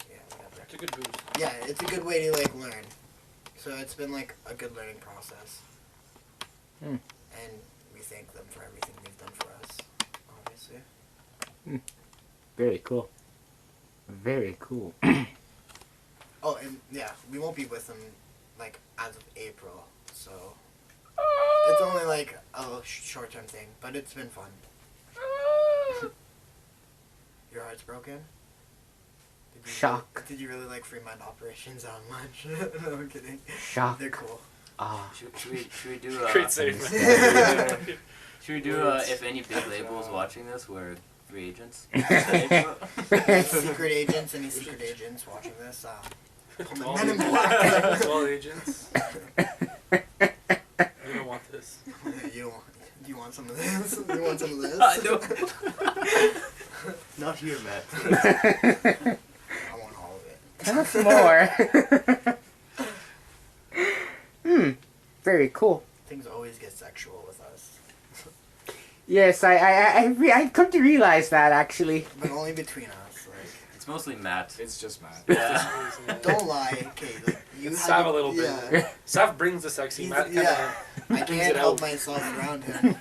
yeah, whatever. It's a good boost. Yeah, it's a good way to like learn. So it's been like a good learning process. Hmm. And we thank them for everything they've done for us, obviously. Very cool. Very cool. Oh, and yeah, we won't be with them like as of April, so it's only like a short-term thing, but it's been fun. Your heart's broken? Did you Shock. Did you really like Free Mind Operations that much? No, I'm kidding. Shock. They're cool. Should we do Great save, man. should we do if any big labels watching this were Free agents. Secret agents, any secret agents watching this? All Men in agents. Black. All agents. You don't want this. Do you want some of this? Do you want some of this? I know. Not here, Matt. I want all of it. Tell us more. Very cool. Things always get sexual with us. Yes, I come to realize that actually. But only between us. Like, It's mostly Matt. It's just Matt. Yeah. don't lie, okay? Like, you It's have Sav a little bit. Yeah. Sav brings the sexy. He's- Matt kind of. yeah. I brings can't it help out. myself around him.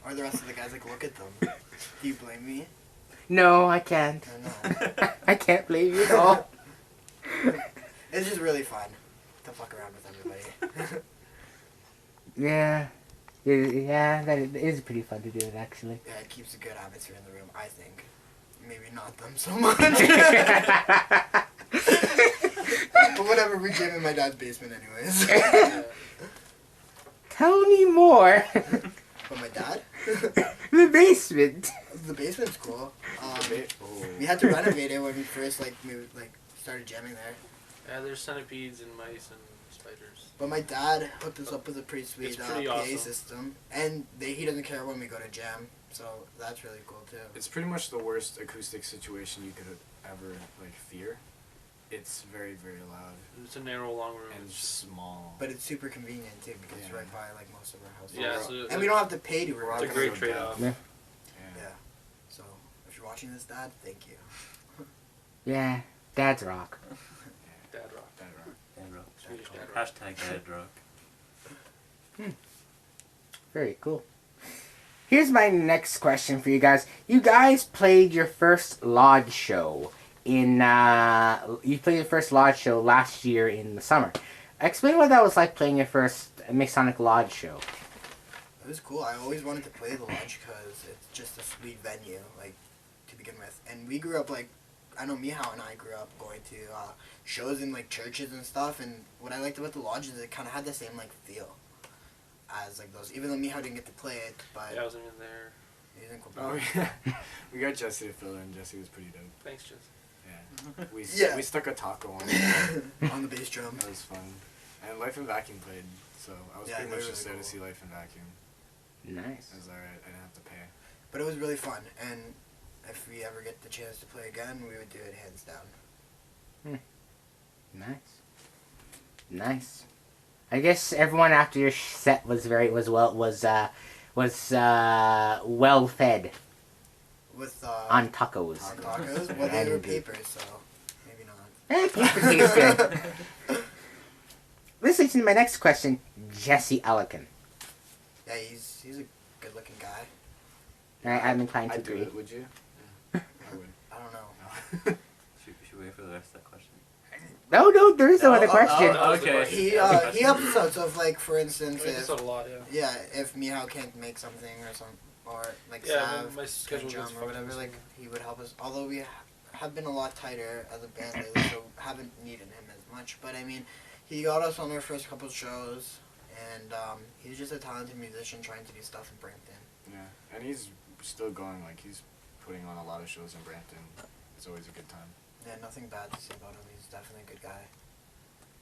Or the rest of the guys, like, look at them. Do you blame me? No, I can't. I know. I can't blame you at all. It's just really fun to fuck around with everybody. Yeah. Yeah, that is pretty fun to do it actually. Yeah, it keeps a good atmosphere in the room, I think. Maybe not them so much. But whatever, we came in my dad's basement anyways. Yeah. Tell me more. But my dad? The basement. The basement's cool. Oh. We had to renovate it when we first moved, started jamming there. Yeah, there's centipedes and mice and spiders. But my dad hooked us up with a pretty sweet It's pretty PA awesome. system, and he doesn't care when we go to jam, so that's really cool too. It's pretty much the worst acoustic situation you could ever fear. It's very, very loud It's a narrow, long room. and small. But it's super convenient too because it's Yeah. right by most of our houses. Yeah, so And we don't have to pay to We're record. all It's a gonna great go down. trade-off. Yeah. Yeah. Yeah. So if you're watching this, Dad, thank you. Yeah, Dad's rock. Dad rock. That rock. Dad rock. Swedish dad rock. Hashtag Dad rock. Very cool. Here's my next question for you guys. You guys played your first lodge show last year in the summer. Explain what that was like playing your first Masonic Lodge show. It was cool. I always wanted to play the lodge because it's just a sweet venue, to begin with. And we grew up I know Mihao and I grew up going to shows in churches and stuff. And what I liked about the lodge is it kind of had the same feel as those. Even though Mihao didn't get to play it, but Yeah, I wasn't even there. he didn't go Oh yeah. We got Jesse to fill in. Jesse was pretty dope. Thanks, Jess. Yeah. We Yeah. we stuck a taco on. on the bass drum. That was fun. And Life and Vacuum played, so I was Yeah, pretty they much were just really there to cool. see Life and Vacuum. Nice. It was alright. I didn't have to pay. But it was really fun, and if we ever get the chance to play again, we would do it hands down. Nice. Nice. I guess everyone after your set was well fed With on tacos. on tacos, well, they were papers, so maybe not. Paper tastes good. This leads to my next question, Jesse Ellican. Yeah, he's a good-looking guy. I'm inclined to I'd do agree. it, would you? I would. I don't know. No. Should we wait for the rest of that question? No, there is no other Oh, question. That was the Okay. question. He helps us. So for instance, I mean, this if is a lot, yeah. if Mihao can't make something or Yeah, Sav my can't schedule jump gets or whatever, fucking he would help us. Although we have been a lot tighter as a band lately, so haven't needed him as much. But I mean, he got us on our first couple shows, and he's just a talented musician trying to do stuff in Brampton. Yeah, and he's still going. He's putting on a lot of shows in Brampton. It's always a good time. Yeah, nothing bad to say about him. He's definitely a good guy.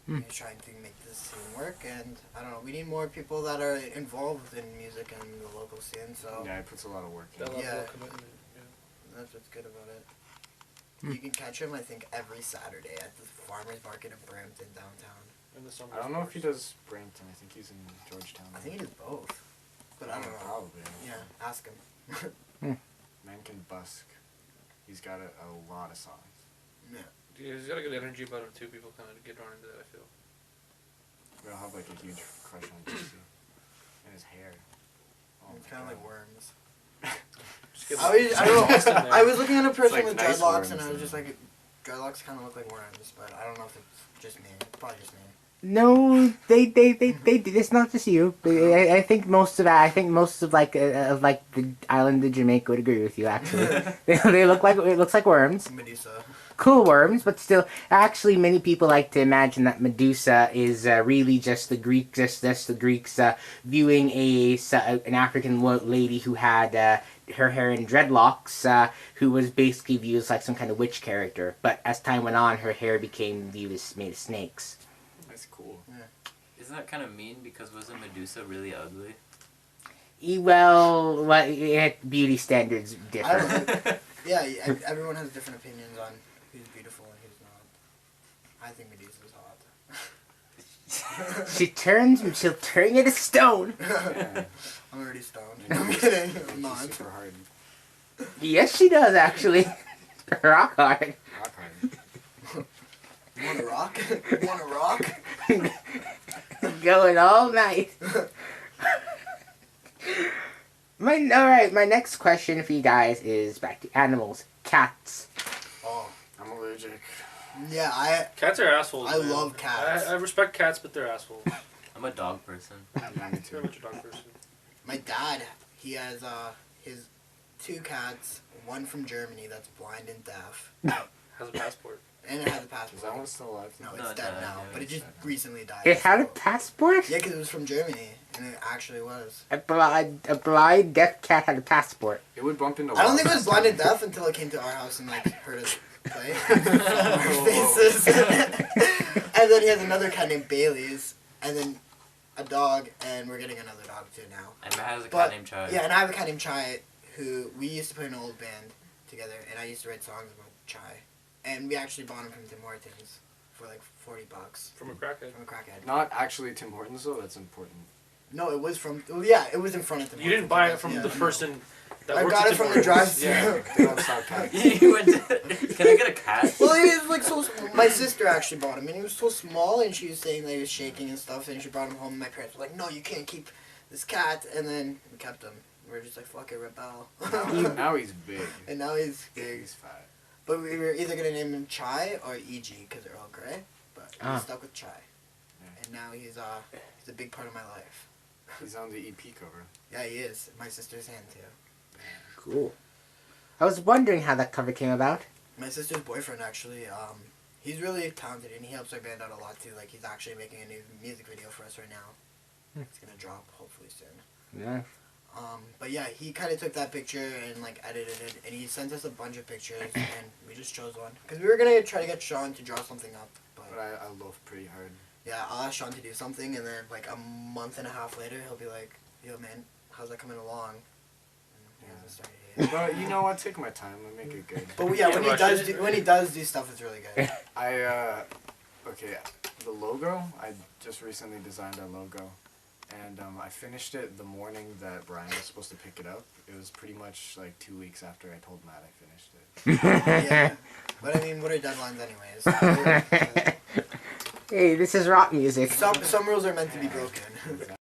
Hmm. He's trying to make this scene work, and I don't know. We need more people that are involved in music and the local scene. So Yeah, he puts a lot of work in. That level Yeah. of commitment. Yeah. that's what's good about it. Hmm. You can catch him, I think, every Saturday at the farmers market in Brampton downtown. In the summer. I don't know if he does Brampton. I think he's in Georgetown. I think he does both, but I don't know. Probably. Yeah, ask him. Man can busk. He's got a lot of songs. Yeah. Yeah, he's got a good energy about him too. People kind of get drawn into that, I feel. We all have a huge crush on Jesse. And his hair. Oh It's my kind of God. like worms. Just give I was, I don't Lost in know. there. I was looking at a person like with nice dreadlocks, and worms, I was though. just like, dreadlocks kind of look like worms, but I don't know if it's just me. It's probably just me. No, they it's not just you. I think most of the island of Jamaica would agree with you. Actually, they look like it looks like worms. Medusa. Cool worms, but still, actually, many people like to imagine that Medusa is really just the Greeks viewing an African lady who had her hair in dreadlocks, who was basically viewed as like some kind of witch character. But as time went on, her hair became viewed as made of snakes. That's cool. Isn't that kind of mean? Because wasn't Medusa really ugly? Well, beauty standards differ. I don't know. Yeah, everyone has different opinions on who's beautiful and who's not. I think Medusa's hot. She'll turn you to stone. Yeah. I'm already stoned. I'm kidding. I'm not. Super hard. Yes, she does actually. Rock hard. Rock hard. You want to rock? You want to rock? Going all night. My next question for you guys is back to animals. Cats. Oh, I'm allergic. yeah, Cats are assholes. I man. love cats. I respect cats, but they're assholes. I'm a dog person. Yeah, me Very too. much a dog person. My dad, he has his 2 cats, one from Germany that's blind and deaf, Has a passport. and it has a Is passport. that one still alive? No, No, it's it's dead dead, now, yeah, but it it's just dead. recently died. It had a so- passport? Yeah, because it was from Germany, and it actually was. A blind deaf cat had a passport. It would bump into. I don't think it was walls. blind and deaf until it came to our house and like heard us play. Saw our faces. And then he has another cat named Bailey's, and then a dog, and we're getting another dog too now. And Matt has a But- cat named Chai. Yeah, and I have a cat named Chai, who we used to play in an old band together, and I used to write songs about Chai. And we actually bought him from Tim Hortons for like $40 From a crackhead. from a crackhead. Not actually Tim Hortons though. That's important. No, it was from. Well, yeah, it was in front of Tim You didn't Hortons, buy it from yeah, the no. person that I works got at it from Tim the Hortons. drive-thru. Yeah. They don't sell cats. You went to, can I get a cat? Well, he was like so. My sister actually bought him, and he was so small, and she was saying that he was shaking and stuff, and she brought him home. And my parents were like, "No, you can't keep this cat," and then we kept him. We were just like, "Fuck it, rebel." Now he's big. And now he's big. He's fat. But we were either gonna name him Chai or EG because they're all gray. But we Ah. stuck with Chai, Yeah. and now he's a big part of my life. He's on the EP cover. Yeah, he is. My sister's hand too. Cool. I was wondering how that cover came about. My sister's boyfriend actually. He's really talented and he helps our band out a lot too. Like he's actually making a new music video for us right now. It's gonna drop hopefully soon. Yeah. But yeah, he kind of took that picture and like edited it, and he sent us a bunch of pictures, and we just chose one because we were gonna try to get Sean to draw something up, but But I loaf pretty hard. yeah, I'll ask Sean to do something, and then like a month and a half later, he'll be like, "Yo, man, how's that coming along?" And he hasn't started yet. But you know what? Take my time and make it good. But yeah, Can't rush it. when he does do stuff, it's really good. Okay, the logo. I just recently designed our logo, and I finished it the morning that Brian was supposed to pick it up. It was pretty much like 2 weeks after I told Matt I finished it. Yeah, but I mean, what are deadlines anyways? Hey, this is rock music. Some rules are meant to be broken. Exactly.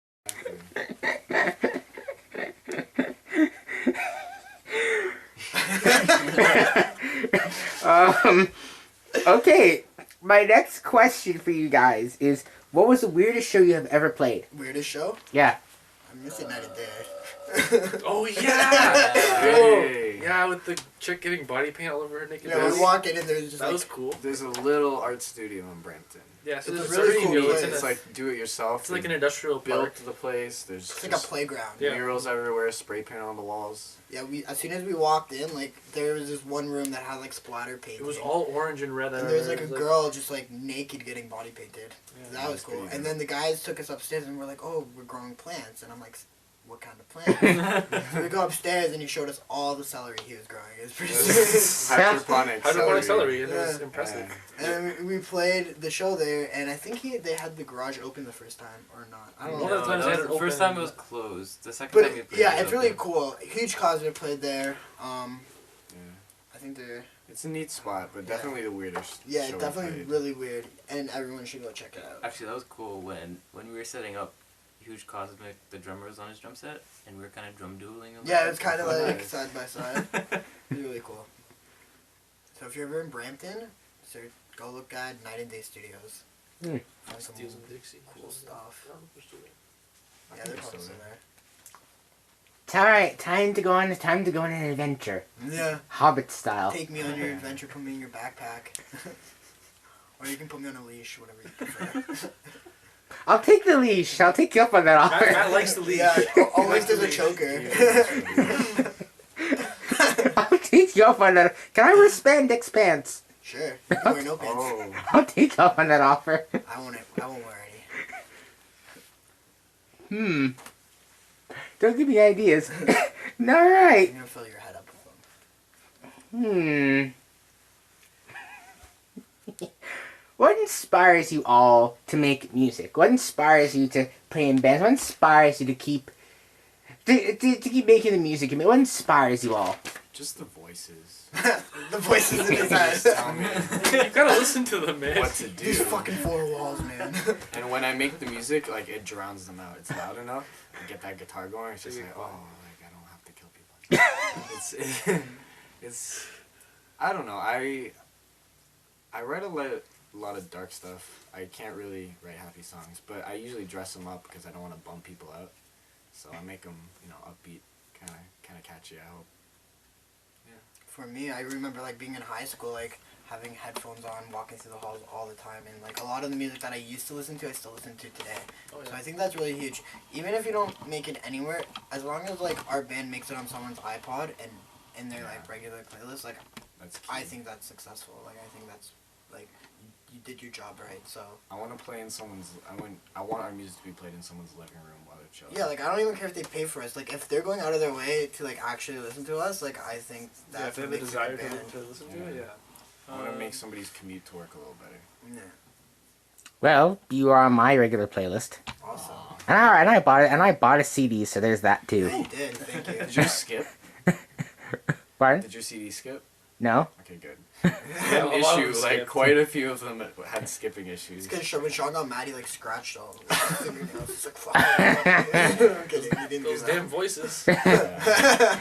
Okay, my next question for you guys is, what was the weirdest show you have ever played? Weirdest show? Yeah. I'm missing Night and Day. Oh yeah! Hey. Yeah, with the chick getting body paint all over her naked Yeah, we body. walk in and there's just That like, was cool. There's a little art studio in Brampton. Yeah, so It's a it's really already cool new. place. It's, It's like do it yourself. it's like an industrial park. built the place. There's it's like a just playground. Yeah. murals everywhere, spray paint on the walls. Yeah, we as soon as we walked in, like there was this one room that had like splatter painting. It was all orange and red. And there was like a girl just like naked getting body painted. Yeah. That was That's cool. pretty And good. then the guys took us upstairs and we're like, "Oh, we're growing plants." And I'm like, "What kind of plants?" So we go upstairs and he showed us all the celery he was growing. It was pretty sick. Hydroponic hydroponic celery, and it was Yeah. impressive. And then we played the show there, and I think they had the garage open the first time or not. I don't One know. of the times that they was had the it first open, time it was but- closed. The second But time we played yeah, it it's was really open. cool. Huge Cosmic played there. Yeah. I think they're It's a neat spot, but definitely the weirdest. yeah, show we definitely played. really weird, and everyone should go check it out. Actually, that was cool when we were setting up. Huge Cosmic, the drummer was on his drum set, and we were kind of drum dueling. a Yeah, little it's kind of Oh, like nice. side by side. It's really cool. So if you're ever in Brampton, go look at Night and Day Studios. Hmm. Find some Steals and Dixie. cool stuff. No, we're still there. I Yeah, think they're so, probably still yeah. there. It's alright, time to go on an adventure. Yeah. Hobbit style. Take me on your adventure, put me in your backpack. Or you can put me on a leash, whatever you prefer. I'll take the leash. I'll take you up on that Matt offer. likes the leash. Yeah, always there's a choker. take you off on that. Can I wear spandex pants? Sure. You can wear no pants. Oh. I'll take you off on that offer. I won't wear any. Don't give me ideas. Alright. You're gonna fill your head up with them. What inspires you all to make music? What inspires you to play in bands? What inspires you to keep keep making the music? What inspires you all? Just the voices. The voices in his Just head. tell me You gotta listen to them, man. what to do. These fucking four walls, man. And when I make the music, like, it drowns them out. It's loud enough. I get that guitar going. It's just like, oh, like, I don't have to kill people. It's I don't know. I write a lot of dark stuff. I can't really write happy songs, but I usually dress them up because I don't want to bum people out. So I make them, upbeat, kind of catchy. I hope. For me, I remember like being in high school, like having headphones on, walking through the halls all the time, and like a lot of the music that I used to listen to, I still listen to today. Oh, yeah. So I think that's really huge. Even if you don't make it anywhere, as long as like our band makes it on someone's iPod and in their like regular playlist, like That's key. I think that's successful. Like I think that's like you did your job right. So I want to play in someone's. I want our music to be played in someone's living room while they're chilling. yeah, like I don't even care if they pay for us. Like if they're going out of their way to like actually listen to us, like I think Yeah, that's if they have what the makes it a desire band. to listen to it, yeah. I want to make somebody's commute to work a little better. Yeah, Well, you are on my regular playlist, awesome. and I bought it, and I bought a CD, so there's that too. Yeah, you did. Thank you. Did you skip? Pardon? Did your CD skip? No. Okay, good. Yeah, An a lot of issue, them like skipped. quite a few of them had skipping It's issues. because when Sean got mad, he like scratched all his fingernails. It's like, fuck. I'm kidding, he didn't Those do damn voices. Yeah.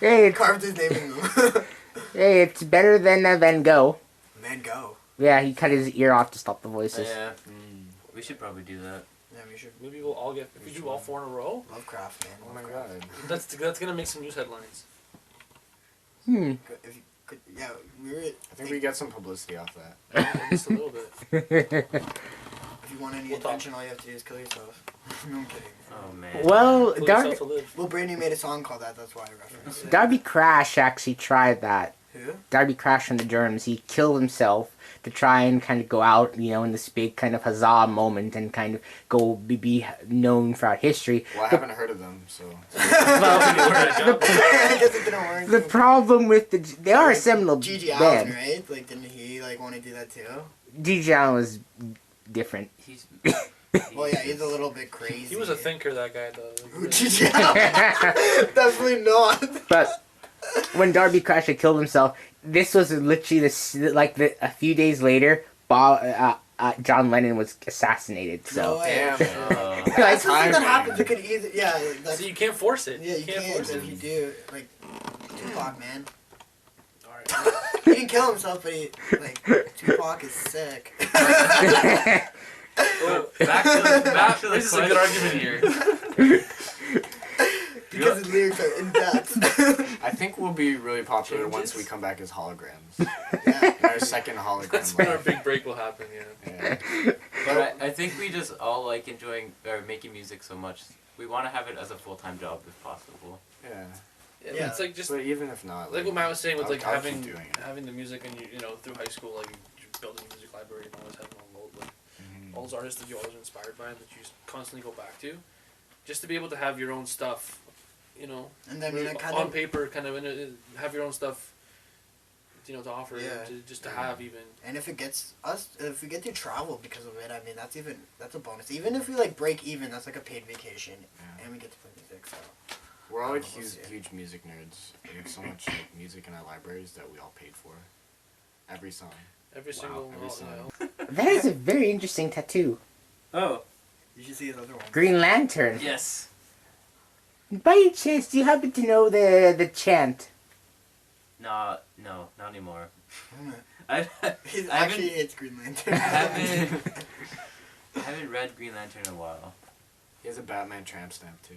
Hey, Carved his name in them. hey, it's better than Van Gogh. Man, go. Yeah, he cut his ear off to stop the voices. Yeah, we should probably do that. Yeah, we should. Maybe we'll all get. If we do all 4 in a row, Lovecraft, man. Oh my Lovecraft. god. that's gonna make some news headlines. If you could, yeah, we were. I think we get some publicity off that. Just a little bit. If you want any We'll talk. attention, all you have to do is kill yourself. No, I'm kidding. Oh man. Well, Kill Dar- yourself to live. Well, Brandy made a song called that. That's why I referenced it. Darby Crash actually tried that. Who? Darby Crash from the Germs. He killed himself to try and kind of go out, in this big kind of huzzah moment and kind of go be known throughout history. Well, I haven't heard of them, so. I guess it didn't work. The problem with they are a seminal DGAW, band. right? Like, didn't he like want to do that too? DGAW was different. He's. Well, yeah, he's a little bit crazy. He was a thinker, that guy, though. Like, Who, really. DGAW? Definitely not. But when Darby Crash had killed himself, this was literally a few days later, John Lennon was assainated. No So way. Damn. That's like, the thing that timing. happens. It could either, yeah. That's, See, you can't force it. yeah, you can't. force If it. you do, like, Tupac, man. Alright. He didn't kill himself, but Tupac is sick. Oh, back to the This is a good question argument here. Because his lyrics are in depth. I think we'll be really popular once Changes? we come back as holograms. Yeah. In our second hologram. That's when our life. big break will happen, yeah. Yeah. But I think we just all like enjoying or making music so much. We want to have it as a full-time job if possible. Yeah. Yeah. It's like just But even if not, like what Matt was saying with like I'll keep having doing it. having the music and through high school, like you building a music library and always having on load like Mhm. all those artists that you always are inspired by and that you just constantly go back to, just to be able to have your own stuff, And then, I mean, I kind on of. paper, kind of have your own stuff, to offer, Yeah. just to have even. And if we get to travel because of it, I mean, that's a bonus. Even if we like break even, that's like a paid vacation, Yeah. and we get to play music. So. We're all like We'll huge, see. huge music nerds. We have so much like music in our libraries that we all paid for. Every song. Every single every song. that is a very interesting tattoo. Oh, You should see his other one. Green Lantern. yes. By any chance, do you happen to know the chant? No, not anymore. He I actually haven't- hates Green Lantern. I haven't read Green Lantern in a while. He has a Batman tramp stamp too.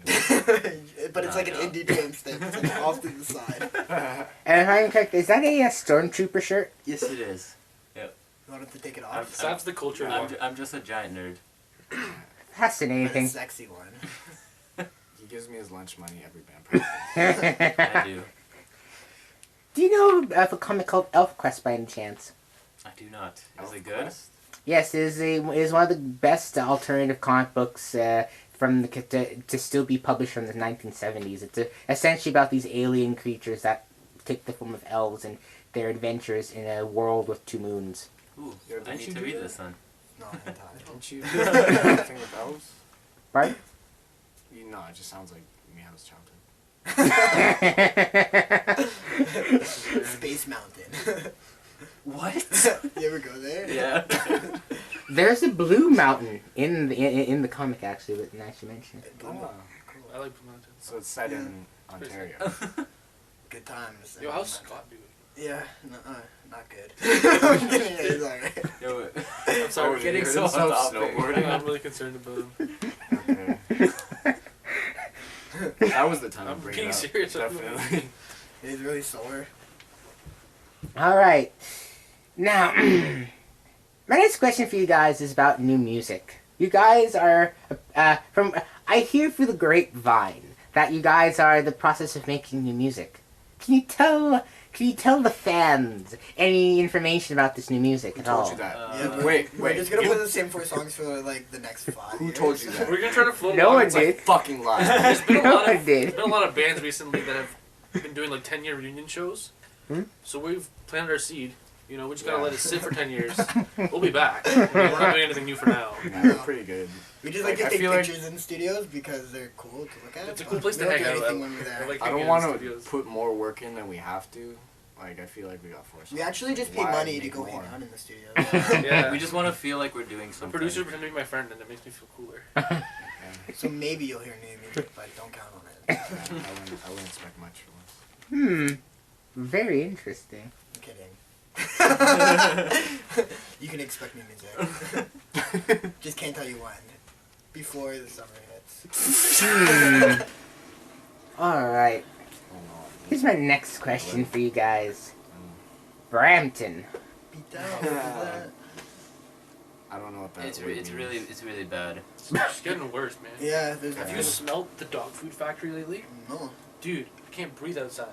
But it's like an No. indie tramp stamp. It's like off to the side. And if I'm correct, is that a Stormtrooper shirt? Yes, it is. You want him to take it I'm- off? That's the culture war. I'm just a giant nerd. But a Fascinating. sexy one. He gives me his lunch money every band practice. I do. Do you know of a comic called ElfQuest by any chance? I do not. Is it good? Yes, it is one of the best alternative comic books from to still be published from the 1970s. It's essentially about these alien creatures that take the form of elves and their adventures in a world with 2 moons. Ooh, I need to read this then. No, hentai. Don't you do anything with elves? Pardon? No, it just sounds like Meow's childhood. Space Mountain. What? You ever go there? Yeah. There's a blue mountain in the comic actually, but now you mention it. Oh, Cool. I like Blue Mountain. so it's set in Ontario. Good times. Yo, how's Scott doing? Yeah, not good. I'm kidding. Yeah, he's alright. Yo, I'm sorry, we're getting so so off topic. snowboarding. I'm really concerned about him. Okay. That was the time I'm to bring being it up. serious. Definitely. He's really sore. All right. Now, my next question for you guys is about new music. You guys are I hear through the grapevine that you guys are in the process of making new music. Can you tell the fans any information about this new music Who at told all? you that? Yeah, but Wait. We're just gonna you- play the same 4 songs for like the next 5 Who years. told you that? We're gonna try to float No along. one It's like did. fucking lie. There's been a No lot one of did. there's been a lot of bands recently that have been doing like 10-year reunion shows. Hmm? So we've planted our seed. You know, we just gotta Yeah. let it sit for 10 years. We'll be back. We're not doing anything new for now. Yeah, they're pretty good. We just Like, like I to take feel like- pictures in studios because they're cool to look at. It's a but cool place we to don't hang do out. anything when we're there. I like I hanging don't in want the to studios. put more work in than we have to. Like, I feel like we got forced. We actually just pay Why money to make go more? hang out in the studio. Yeah. We just want to feel like we're doing The something. producer pretended to be my friend, and it makes me feel cooler. Yeah. So maybe you'll hear new music, but don't count on it. I wouldn't expect much from us. Very interesting. I'm kidding. You can expect new music. Just can't tell you when. Before the summer hits. All right. Oh, no. Here's my next question for you guys. Brampton. Beat down. What is that? I don't know what that It's word means. really bad. It's just getting worse, man. Yeah, there's Have you smelt the dog food factory lately? No. Dude, I can't breathe outside.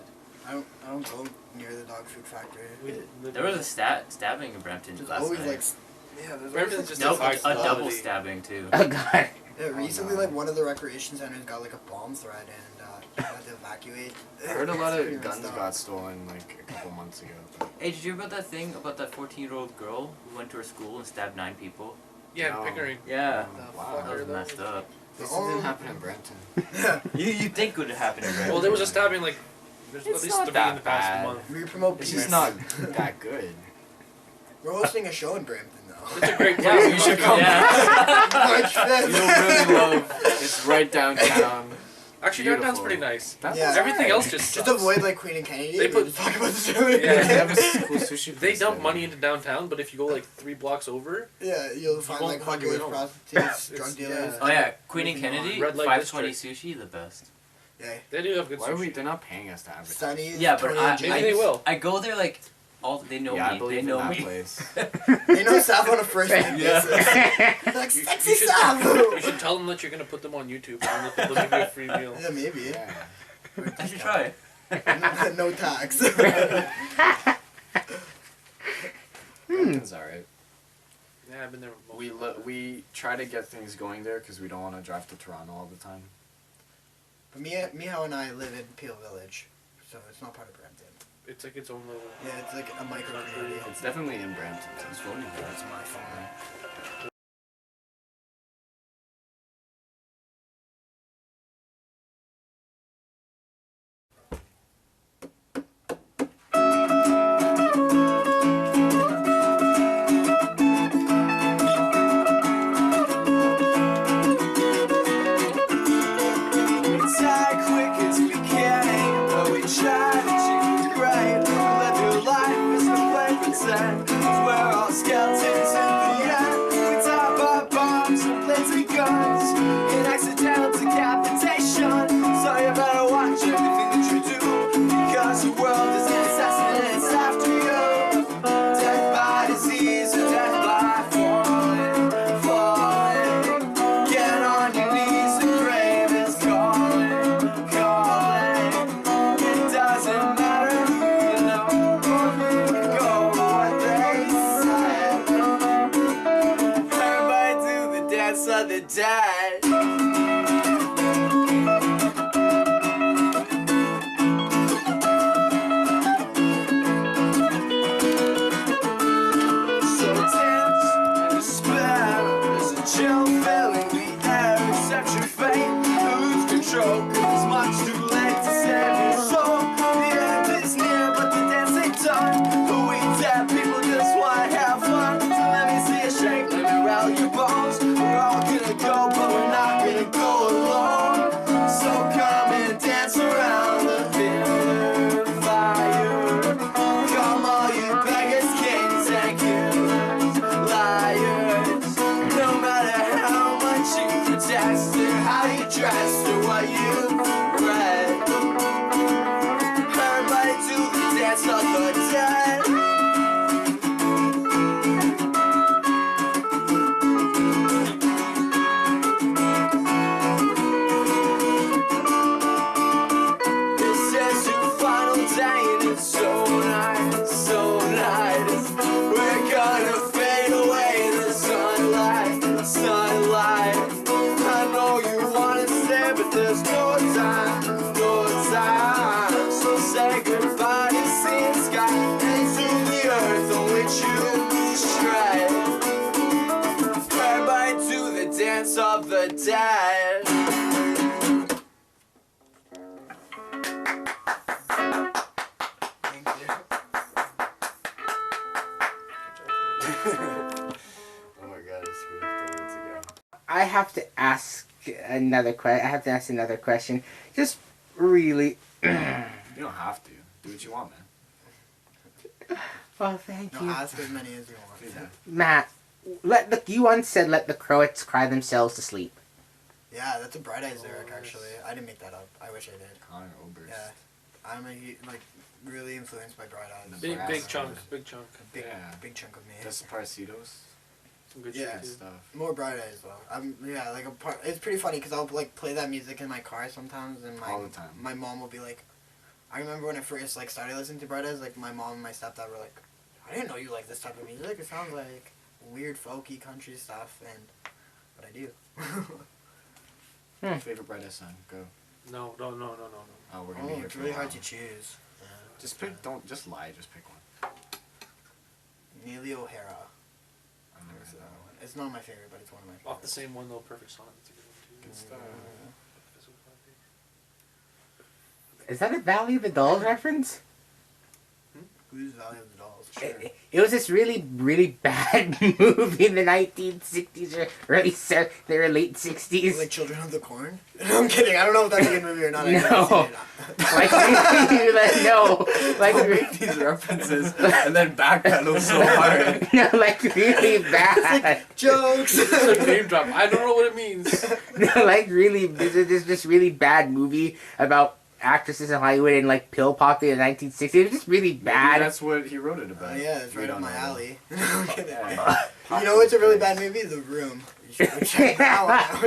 I don't go near the dog food factory. There was a stabbing in Brampton There's last always night. like yeah, there's Brampton's always just No, high a quality. double stabbing too. Oh God. yeah, recently no. like one of the recreation centers got like a bomb threat and had to evacuate. I heard a lot It's of pretty guns messed up. got stolen like a couple months ago. Hey, did you hear about that thing about that 14-year-old girl who went to her school and stabbed 9 people? Yeah, No. Pickering. Yeah, The Wow. fuck that are was those? messed up. This Oh. didn't happen in Brampton. You think would happen in Brampton? Well, there was a stabbing like there's It's at least not 3 that in the past bad. month. We promote It's peace. just not that good. We're hosting a show in Brampton though. It's a great place. Yeah, you should come. Yeah. March 5th. You'll really love. It's right downtown. Actually, Beautiful. downtown's pretty nice. That's Yeah. Everything else just Just sucks. avoid like Queen and Kennedy. They They put- just talk about the show. Yeah, They have a cool sushi They place dump there. money into downtown, but if you go like 3 blocks over, Yeah, you'll find won't like find your way hot home. prostitutes, It's- drug dealers. yeah. Oh yeah, Queen and Everything Kennedy, Red light 520 district. sushi, the best. Yeah. they do have good Why are we? sushi. They're not paying us to advertise. Sunny's. Yeah, but Tony I, and Jimmy. Maybe they will. I go there like they know Yeah, I me. believe They in know that me. place. They know Sav on a first name Yeah. basis. Like You- sexy you should- Sav. You should tell them that you're gonna put them on YouTube and they'll give you a free meal. Yeah, maybe. Yeah. I should try. No tax. Brampton's alright. Yeah, I've been there. most We of the time. we try to get things going there because we don't want to drive to Toronto all the time. But Miho and I live in Peel Village, so it's not part of Brampton. It's like its own little. Yeah, it's like a micro community. It's definitely in Brampton. It's voting for That's my phone. We die quick as we can, but we try to choose right. We live your life as we play pretend. We're all skeletons in the end. We die dance of the dead. So tense and despair. There's a chill filling the air. Accept your fate, lose control. 'Cause it's much too late to save your soul. The end is near, but the dance ain't done. We dead people just wanna have fun. So let me see you shake, let me rattle your bones. We're all gonna go, but we're not gonna go alone. So come and dance around the bitter fire. Come all you beggars, kings and killers, liars. No matter how much you protest or how you dress or what you've read. Everybody to the dance of the dead. This is your final day and it's so nice, so nice. We're gonna fade away in the sunlight, sunlight. I know you wanna stay, but there's no time, no time. So say goodbye to sea and sky and to the earth on which you tread. Everybody to the dance of the dead. Thank you. Oh my god, I screwed up the words again. I have to ask another question. Just really. You don't have to. Do what you want, man. Well, thank No, you, ask as many as you want. Yeah. Matt. You once said, "Let the Croats cry themselves to sleep." Yeah, that's a Bright Eyes lyric, actually. I didn't make that up. I wish I did. Connor Oberst. Yeah. I'm really influenced by Bright Eyes. Big Brass chunk, Eyes. big chunk. Big, Yeah. big chunk of me. Desperados. Some good Yeah. shit Good too. stuff. More Bright Eyes though. Yeah, like it's pretty funny because I'll like play that music in my car sometimes, and All the time. my mom will be like, I remember when I first like started listening to Bright Eyes, like my mom and my stepdad were like, I didn't know you like this type of music. It sounds like weird folky country stuff, but I do. Favorite Bright Eyes song? Go. No. Oh, we're gonna be Oh, here it's for really a while. hard to choose. Yeah. Just pick. Don't just lie. Just pick one. Neely O'Hara. I've never said that one. It's not my favorite, but it's one of my favorites. Off the same one though, perfect song. That's a good one too. Good stuff. Is that a Valley of the Dolls reference? Who's Valley of the Dolls? It was this really, really bad movie in the 1960s or the late 60s. Like Children of the Corn? No, I'm kidding. I don't know if that's a good movie or not. I've No. never seen it. Like, no, like, Make these references and then backpedal so hard. no, like really bad. Jokes! It's a name drop. I don't know what it means. No, like really, this really bad movie about actresses in Hollywood and like pill popping in the 1960s. It was just really Maybe bad. that's what he wrote it about. Yeah, it's We right don't up my know. alley. I'm kidding. Yeah. You know what's a really bad movie? The Room. You should check that one out.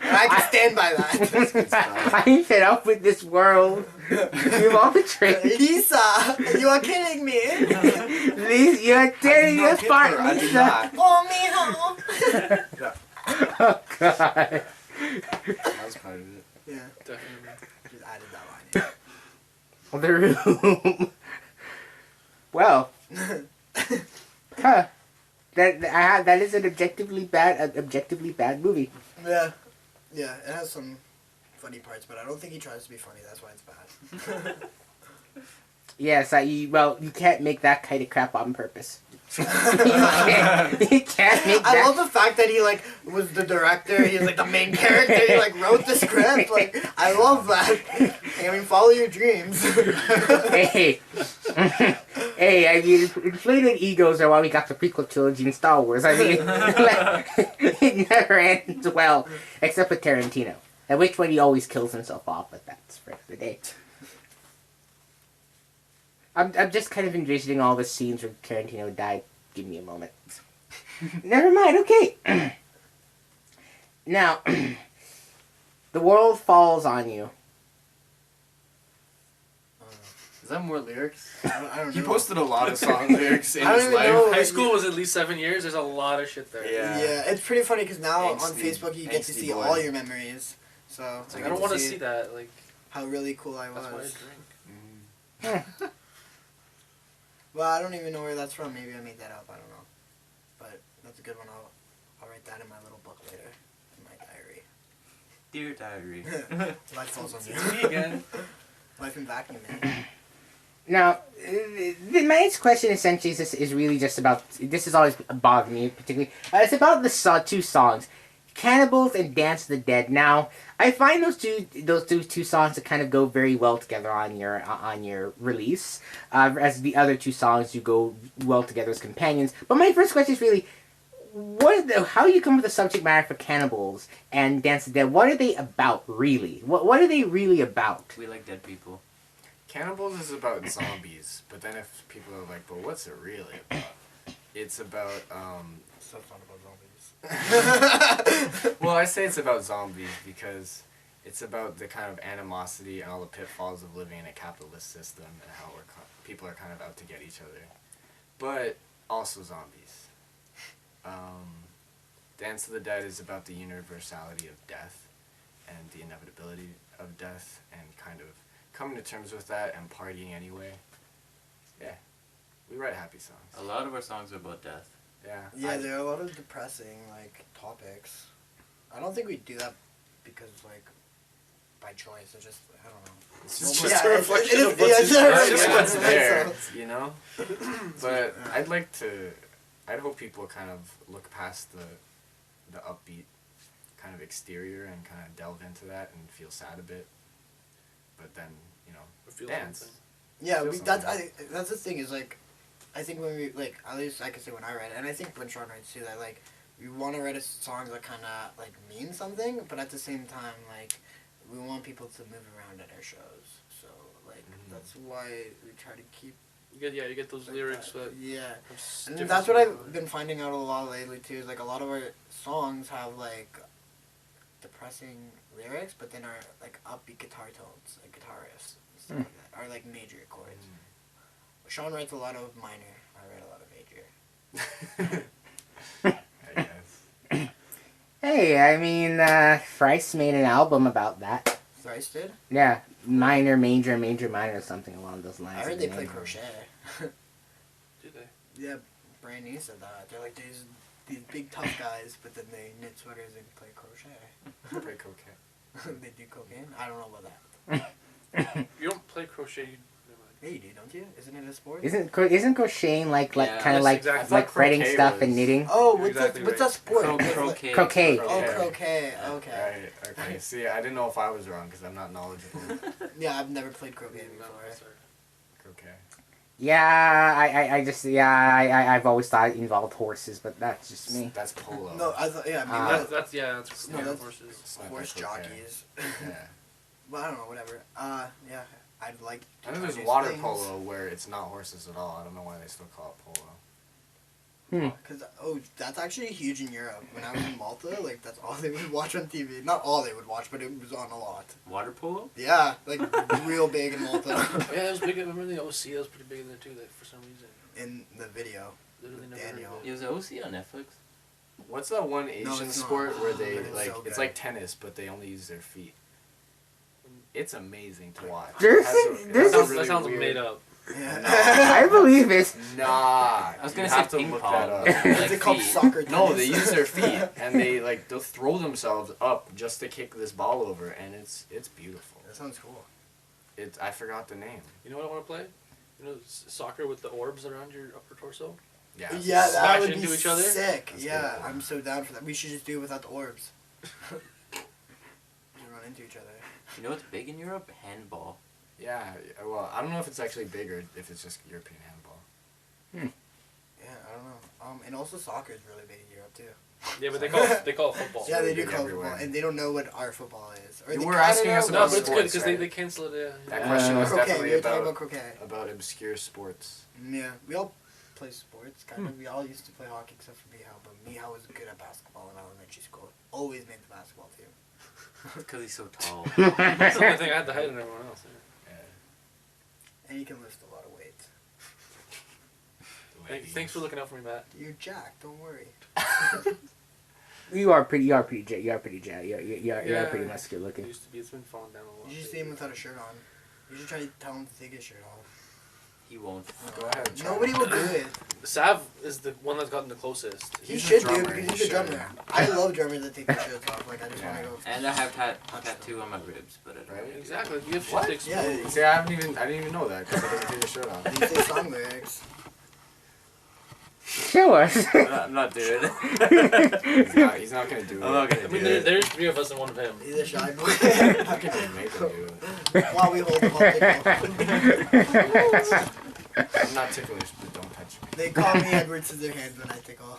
And I can stand by that. Good stuff. I'm fed up with this world. You've all betrayed. Lisa, you are kidding me. Lisa, you're tearing I us did not hit apart, her. I did Lisa. not. Oh, mijo. Oh God. That was part of it. Yeah, Definitely. just added that line. The Room. Well, huh. That is an objectively bad movie. Yeah, it has some funny parts, but I don't think he tries to be funny. That's why it's bad. Yes, you can't make that kind of crap on purpose. You can't make I that. love the fact that he like was the director. He's like the main character. He like wrote the script. Like I love that. I mean, follow your dreams. Hey, hey! I mean, inflated egos are why we got the prequel trilogy in Star Wars. I mean, like, it never ends well, except with Tarantino. At which point he always kills himself off, but that's for the day. I'm just kind of envisioning all the scenes where Tarantino died. Give me a moment. Never mind. Okay. Now, the world falls on you. Is that more lyrics? I don't He know. posted a lot of song lyrics in I don't his even life. know. High school was at least 7 years. There's a lot of shit there. Yeah. Yeah, it's pretty funny because now on Angsty- Facebook you get to angsty see boy. all your memories. So Like, I don't want to see that. Like, how really cool I that's why I was. drink. Well, I don't even know where that's from. Maybe I made that up. I don't know. But that's a good one. I'll write that in my little book later. In my diary. Dear diary. Life falls on It's me you. again. Life in vacuum, man. Now, my next question essentially is really just about. This has always bothered me particularly. It's about the two songs, "Cannibals" and "Dance of the Dead." Now, I find those two songs that kind of go very well together on your release, as the other two songs do go well together as companions. But my first question is really, how you come with the subject matter for "Cannibals" and "Dance of the Dead"? What are they about, really? What are they really about? We like dead people. Cannibals is about zombies, but then if people are like, but what's it really about? It's about, Stuff's not about zombies. well, I say it's about zombies because it's about the kind of animosity and all the pitfalls of living in a capitalist system and how people are kind of out to get each other. But also zombies. Dance of the Dead is about the universality of death and the inevitability of death and kind of coming to terms with that and partying anyway. Yeah. We write happy songs. A lot of our songs are about death. Yeah. Yeah, there are a lot of depressing like topics. I don't think we do that because like by choice. It's just I don't know. It's Well, just yeah, a it's- reflection it is- of what's, yeah, it's a it's just reflection what's of there, myself. you know? But I'd hope people kind of look past the upbeat kind of exterior and kind of delve into that and feel sad a bit. But then, you know, Or feel dance. something. Yeah, Feel that's the thing is like, I think when we like at least I can say when I write it, and I think when Sean writes too that like we want to write a song that kind of like means something, but at the same time like we want people to move around at our shows. So like that's why we try to keep You get those like lyrics that. that. Yeah, have and different that's what meaning. I've been finding out a lot lately too. Is like a lot of our songs have like depressing lyrics, but then are like upbeat guitar tones, like guitar riffs, and stuff like that, are like major chords. Sean writes a lot of minor. I write a lot of major. I guess. Hey, I mean, Thrice made an album about that. Thrice did. Yeah, minor, major, major, minor, something along those lines. I heard of they the play name. crochet. Do they? Yeah, Brand New said that. They're like these big tough guys, but then they knit sweaters and play crochet. Play cocaine. They do cocaine. I don't know about that. You don't play crochet. You, never mind. Yeah, you do, don't you? Isn't it a sport? Isn't crocheting like Yeah, kind of that's like exactly- like I thought threading croquet stuff was- and knitting? Oh, You're what's exactly what's right. that sport? Croquet. Croquet. Oh, croquet. Okay. Right, okay. See, I didn't know if I was wrong because I'm not knowledgeable. Yeah, I've never played croquet No, before. sorry. Okay. Yeah, I just I've always thought it involved horses, but that's just me. That's polo. No, I thought yeah, I mean That's that's No, yeah, that's- horses. It's not horse like croquet. jockeys. Yeah. But I don't know, whatever. Yeah, I'd like. I know there's these water things. polo where it's not horses at all. I don't know why they still call it polo. Cause that's actually huge in Europe. When I was in Malta, like that's all they would watch on TV. Not all they would watch, but it was on a lot. Water polo? Yeah, like real big in Malta. Yeah, it was big. I remember the OC. That was pretty big in there too. That for some reason. In the video. Literally never Daniel. heard of It was OC on Netflix. What's that one Asian it's not. sport where they But it's like so it's good. like tennis but they only use their feet? It's amazing to watch. There's It has a- a- it there's has a a- that sounds weird- made up. Yeah. I believe it. Nah, I was gonna you say have to ping look pong. that up. Is Like it called feet. soccer tennis? No, they use their feet and they'll throw themselves up just to kick this ball over and it's beautiful. That sounds cool. I forgot the name. You know what I want to play? You know, soccer with the orbs around your upper torso. Yeah. Yeah, that Smash would be into each other? sick. That's Yeah, cool. I'm so down for that. We should just do it without the orbs. We run into each other. You know what's big in Europe? Handball. Yeah. Well, I don't know if it's actually big or if it's just European handball. Yeah, I don't know. And also soccer is really big in Europe too. Yeah, but they call it football. Yeah, they really do big call it everywhere. football, and they don't know what our football is. Or You they were kinda asking know, us but- No, about but it's good sports, because right? they cancel it. Yeah. That question was Croquet, definitely we were talking about about croquet. obscure sports. Yeah, we all play sports, kind of. We all used to play hockey except for Mihao, but Mihao was good at basketball in elementary school. Always made the basketball team. Because he's so tall. That's the only thing I had to hide in everyone else. Yeah. And he can lift a lot of weight. Thanks for looking out for me, Matt. You're Jack. Don't worry. You are pretty pretty muscular It looking. used to be. It's been falling down a lot. You should see him without a shirt on. You should try to tell him to take his shirt off. He won't. Go ahead. Try. Nobody will do it. Sav is the one that's gotten the closest. He He's a should do drummer, because he he's a should. drummer. I love drummers that take their shirts off. Like I just want to go. And I have tattoo on my ribs, but I don't. Right? Exactly. You have shit What? to explode. Yeah. See, I didn't even know that because I didn't take the shirt off. These say song lyrics. Show us. I'm not doing it. He's not gonna do it. I'm not gonna I mean, do it. there's 3 of us and 1 of him. He's a shy boy. How can you make him do it? While we hold him up, I'm not ticklish, but don't touch me. they call me Edward Scissorhands when I tickle.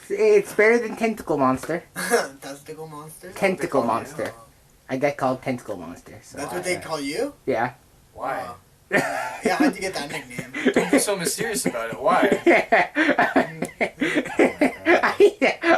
It's better than Tentacle Monster. Testicle monster. Tentacle call you? Monster. I get called Tentacle Monster. So. That's what they call you? Yeah. Why? Yeah, how'd you get that nickname? Don't be so mysterious about it. Why?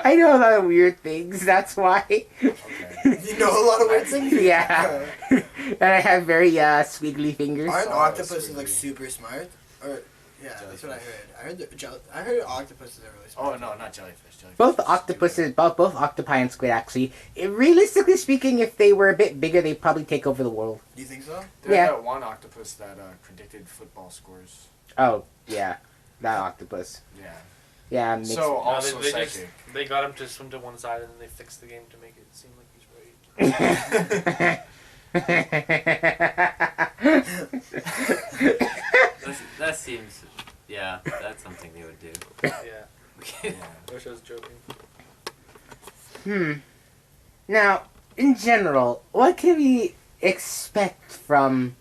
I know a lot of weird things. That's why. Okay. You know a lot of weird things? Yeah. And I have very squiggly fingers. Aren't Oh, octopuses sweet. like super smart? Or yeah, that's what I Jellyfish. heard. I heard octopuses are really smart. Oh no, not jellyfish. Jellyfish Both is octopuses, both octopi and squid actually. Realistically speaking, if they were a bit bigger, they'd probably take over the world. Do you think so? There's Yeah. that one octopus that predicted football scores. Oh yeah, that octopus. Yeah. Yeah, makes So No, also they psychic. they got him to swim to one side and then they fixed the game to make it seem like he's right. That seems. Yeah, that's something they would do. Yeah. Yeah. I wish I was joking. Now, in general, what can we expect from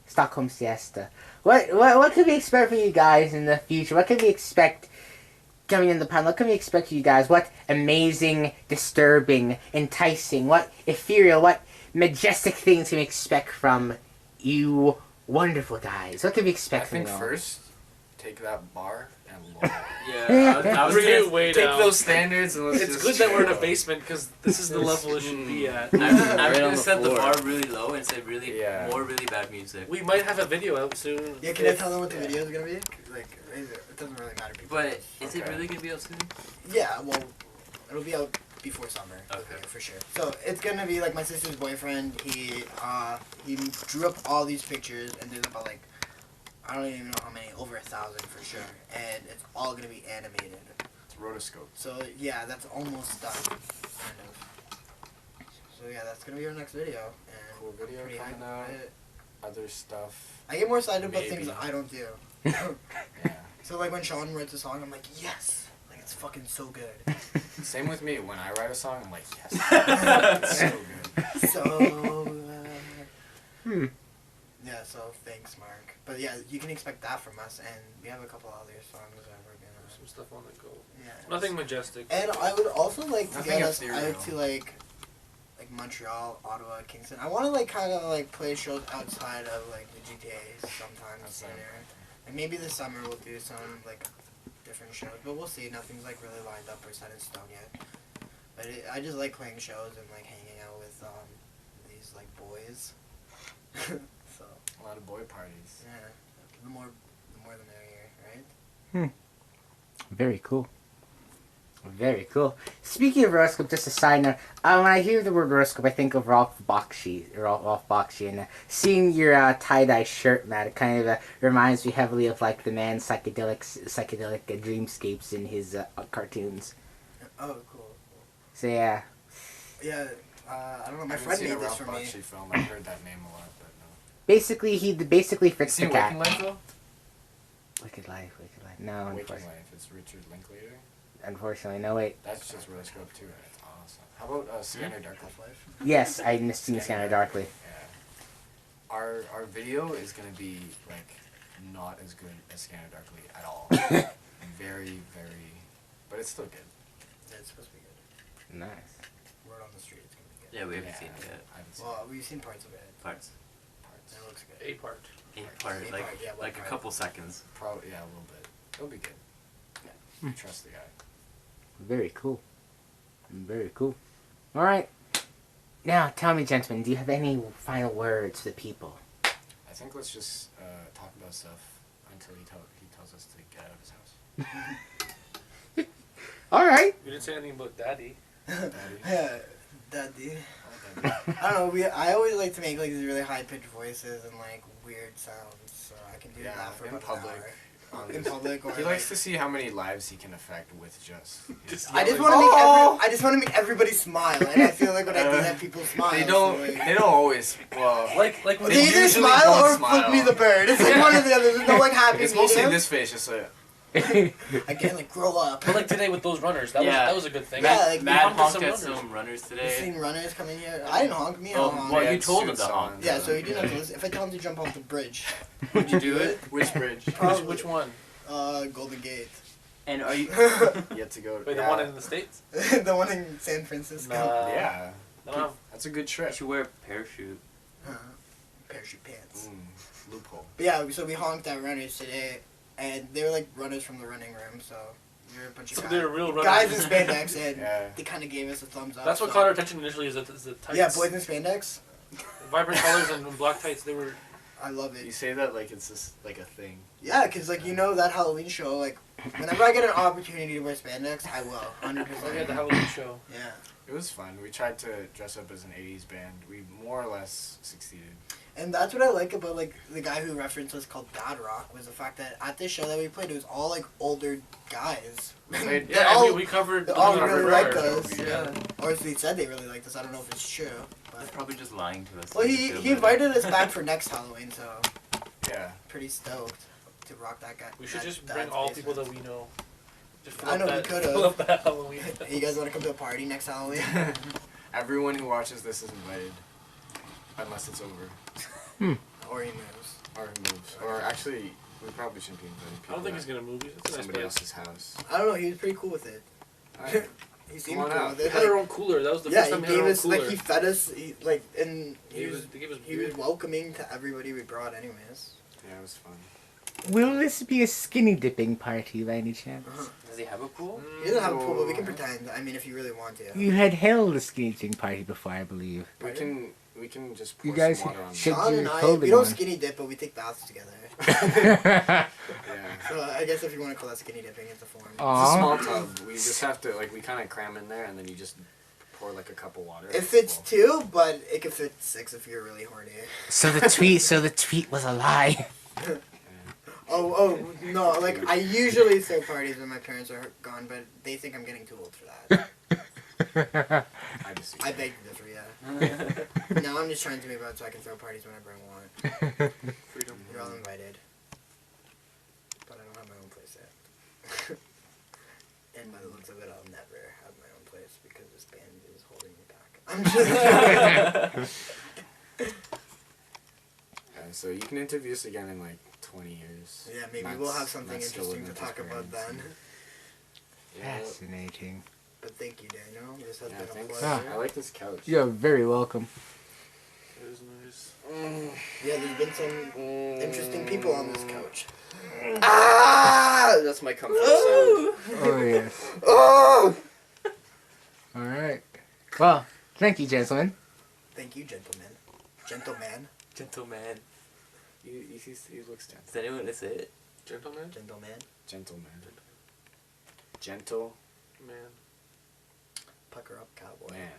Stockholm Siesta? What can we expect from you guys in the future? What can we expect coming in the panel? What can we expect from you guys? What amazing, disturbing, enticing, what ethereal, what majestic things can we expect from you wonderful guys? What can we I expect from think you all? first, take that bar and lower it. Yeah, I was Bring gonna- it way Take down. those standards and let's It's just good that we're in a go. basement because this is the level it should be at. I was Right on gonna the set the floor. bar really low and say really Yeah. more really bad music. We might have a video out soon. Yeah, can I tell them what the video is gonna be? Like, it doesn't really matter. But is it Okay. really gonna be out soon? Yeah, well, it'll be out before summer. Okay. For sure. So it's gonna be like my sister's boyfriend. He drew up all these pictures, and there's about like I don't even know how many, over 1,000 for sure, and it's all gonna be animated. It's rotoscope. So yeah, that's almost done, kind of. So yeah, that's gonna be our next video. And Cool video pretty hyped coming about out. it. Other stuff. I get more excited about things Maybe. I don't do. Yeah. So like when Sean writes a song, I'm like, yes, like it's fucking so good. Same with me. When I write a song, I'm like, yes. It's so good. So Hmm. yeah, so thanks, Mark. But yeah, you can expect that from us, and we have a couple other songs that we're gonna. Some stuff on the go. Yeah. Nothing majestic. And I would also like to Nothing get us ethereal. out to like Montreal, Ottawa, Kingston. I want to like kind of like play shows outside of like the GTA sometimes Outside. there. And maybe this summer we'll do some like different shows, but we'll see. Nothing's like really lined up or set in stone yet. But I just like playing shows and like hanging out with these like boys. So A lot of boy parties. yeah, the more the merrier, right? Very cool. Very cool. Speaking of rotoscope, just a side note, when I hear the word rotoscope, I think of Rolf Bakshi, and seeing your tie-dye shirt, Matt, it kind of reminds me heavily of like the man's psychedelic dreamscapes in his cartoons. Oh, cool. So yeah, Yeah, I don't know. My I haven't friend seen made a this Ralph for me. Bakshi film. I've heard that name a lot, but no. basically he fixed the Seen cat. Waking Life though? Wicked Life. No, Waking unfortunately. Life. It's Richard Linklater. Unfortunately, no wait. That's just rotoscope too. It's awesome. How about Scanner Dark Life? Yes, I missed seen Scanner Darkly. Yeah. Our video is gonna be like not as good as Scanner Darkly at all. Very, but it's still good. Yeah, it's supposed to be good. Nice. Word on the street, it's gonna be good. Yeah, we haven't seen it yet. I haven't seen Well, we've seen parts of it. Parts. parts. It looks good. A part. Eight part, Eight like part, yeah, one like a part. couple seconds. Probably, yeah, a little bit. It'll be good. Yeah. Trust the guy. Very cool. Very cool. All right. Now, tell me, gentlemen, do you have any final words for the people? I think let's just talk about stuff until he tells us to get out of his house. All right. We didn't say anything about Daddy. Daddy. Yeah, Daddy. Oh, Daddy. I don't know. I always like to make like these really high pitched voices and like weird sounds, so I can do Yeah, that for in about an public. hour. In public, or He likes to see how many lives he can affect with just. I just want to make I just want to make everybody smile, and I feel like when I do that, people smile. They don't. So, like, They don't always. Well, Like they when They either usually smile don't or smile. flip me the bird. It's like one or the other. There's no like happy it's mostly medium. this face. Just like. Again, like grow up. But like today with those runners, that Yeah. was a good thing. Yeah, Matt, like, Matt we honked honked at at some some runners You today. seen runners coming here? I didn't honk. Me, I Oh, don't honk. well, They you had told him suits to honk. on. Yeah, so he didn't have to listen. If I tell him to jump off the bridge, Would you do it? Which bridge? Probably. Which one? Golden Gate. And are you? Yet to go. Wait, yeah. the one in the States? The one in San Francisco. Yeah. I don't know. That's a good You trip. should wear a parachute. Parachute pants. Loophole. But yeah, so we honked at runners today, and they were like runners from the running room, so we were a bunch of So they're real runners. guys in spandex, and Yeah. they kind of gave us a thumbs up. That's what so. caught our attention initially is the tights. Yeah, boys in spandex. Vibrant colors and black tights. They were. I love You it. say that like it's just like a thing. Yeah, because like you know that Halloween show, like whenever I get an opportunity to wear spandex, I will. 100%. We had the Halloween show. Yeah. It was fun. We tried to dress up as an '80s band. We more or less succeeded. And that's what I like about like the guy who referenced us called Dad Rock was the fact that at this show that we played, it was all like older guys. We played- They Yeah, all- we covered. they all the really River liked River. us. Yeah. Or they said they really liked us. I don't know if it's true. They're But probably just lying to us. well, to he feel he better. invited us back for next Halloween, so Yeah. pretty stoked to rock that guy. We should that- just that bring all space, people man. that we know. Just I know we that, could've. fill up that Halloween. Hey, you guys want to come to a party next Halloween? Everyone who watches this is invited, unless it's over Or he moves. or he moves. Or actually, we probably shouldn't be inviting I people. don't think he's gonna move. It's a nice somebody place. else's house. I don't know. He was pretty cool with it. Alright. He seemed on cool out. with We it. had our own cooler. That was the Yeah, first he time we had our gave own us cooler. like he fed us like and They gave us he beer. was welcoming to everybody we brought anyways. Yeah, it was fun. Will this be a skinny dipping party by any chance? Does he have a pool? He doesn't have a pool, but we can pretend. I mean, if you really want to. You had held a skinny dipping party before, I believe. We can just pour You guys some water on should- it. Sean you and I, hold we it don't on? skinny dip, but we take baths together. Yeah. So I guess if you want to call that skinny dipping, it's a form. It's a Aw. small tub. We just have to we kind of cram in there, and then you just pour like a cup of water. It fits Well, two, but it could fit six if you're really horny. So the tweet was a lie. Oh no! Like I usually throw parties when my parents are gone, but they think I'm getting too old for that. I just. I beg to differ, yeah. No, I'm just trying to move out so I can throw parties whenever I want. Freedom. You're all invited. But I don't have my own place yet. And by the looks of it, I'll never have my own place because this band is holding me back. I'm just So you can interview us again in like 20 years. Yeah, maybe Matt's- we'll have something Matt's still interesting to living talk with his about parents. then. Yeah. Fascinating. But thank you, Daniel. This has Yeah, been a thanks. pleasure. I like this couch. You're very welcome. It was nice. Yeah, there's been some interesting people on this couch. Ah! That's my comfort zone. Oh yes. Oh! All right. Well, thank you, gentlemen. Thank you, gentlemen. Gentleman. Gentleman. He looks gentle. Does anyone want to say it? Gentleman? Gentleman. Gentleman. Gentle Man. Pucker up, cowboy. man.